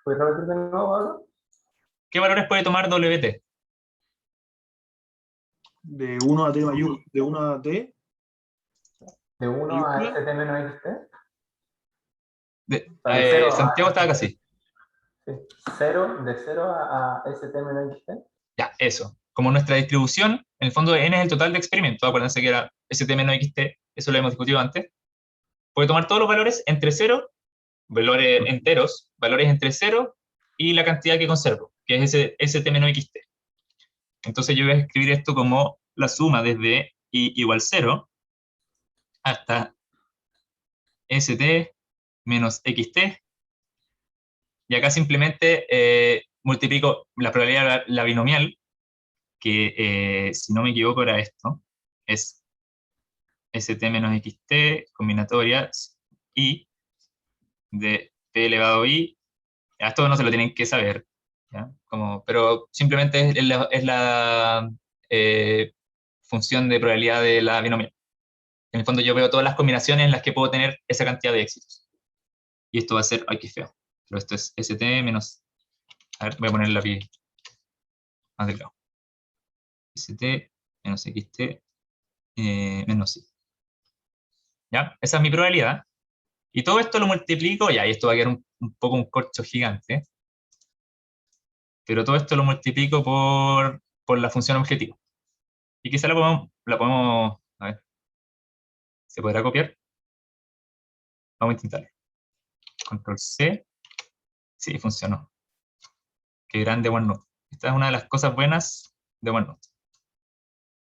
¿Puedes repetir de nuevo, Pablo? ¿Qué valores puede tomar wt? De 1 a t mayúscula, de 1 a t. De 1 a st menos xt. Santiago estaba casi. Sí. 0, de 0 a st menos xt. Ya, eso. Como nuestra distribución, en el fondo n es el total de experimentos. Acuérdense que era st menos xt, eso lo hemos discutido antes. Puede tomar todos los valores entre 0, valores enteros, valores entre 0 y la cantidad que conservo, que es ese st menos xt. Entonces yo voy a escribir esto como la suma desde i igual 0 hasta st menos xt. Y acá simplemente multiplico la probabilidad, la binomial, que si no me equivoco era esto, es st menos xt combinatoria i de t elevado i. Esto no se lo tienen que saber, ¿ya? Pero simplemente es la función de probabilidad de la binomial. En el fondo yo veo todas las combinaciones en las que puedo tener esa cantidad de éxitos. Y esto va a ser, ay, qué feo. Pero esto es st menos, a ver, voy a poner el lápiz más delgado. St menos xt menos i. ¿Ya? Esa es mi probabilidad. Y todo esto lo multiplico, ya, y esto va a quedar un poco un corcho gigante. Pero todo esto lo multiplico por la función objetivo. Y quizá la podemos, a ver, ¿se podrá copiar? Vamos a intentarlo. Control C. Sí, funcionó. Qué grande OneNote. Esta es una de las cosas buenas de OneNote.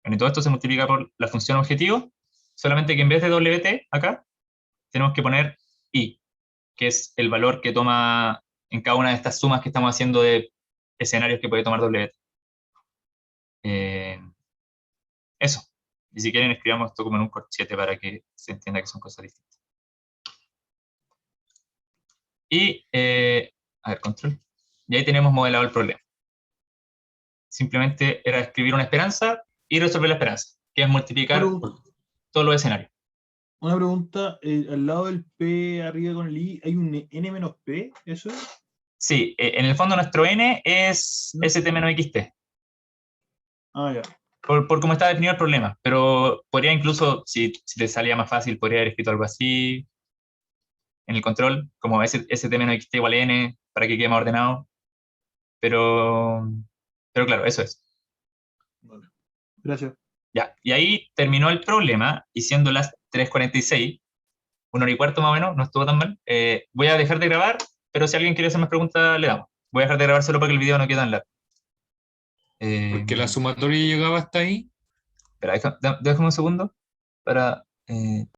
Bueno, y todo esto se multiplica por la función objetivo, solamente que en vez de wt acá, tenemos que poner i, que es el valor que toma en cada una de estas sumas que estamos haciendo de escenarios que puede tomar wt. Eso. Y si quieren escribamos esto como en un corchete para que se entienda que son cosas distintas. Y, a ver, control. Y ahí tenemos modelado el problema. Simplemente era escribir una esperanza y resolver la esperanza, que es multiplicar todos los escenarios. Una pregunta, al lado del P arriba con el I, ¿hay un N menos P? ¿Eso es? Sí, en el fondo nuestro N es st menos xt. Ah, ya. Por cómo está definido el problema, pero podría incluso, si te salía más fácil, podría haber escrito algo así en el control, como st menos xt igual a n, para que quede más ordenado. Pero claro, eso es. Vale. Gracias. Ya, y ahí terminó el problema, y siendo las 3:46, 1:15 más o menos, no estuvo tan mal. Voy a dejar de grabar, pero si alguien quiere hacer más preguntas, le damos. Voy a dejar de grabar solo para que el video no quede tan largo. Porque la sumatoria llegaba hasta ahí. Espera, déjame un segundo para...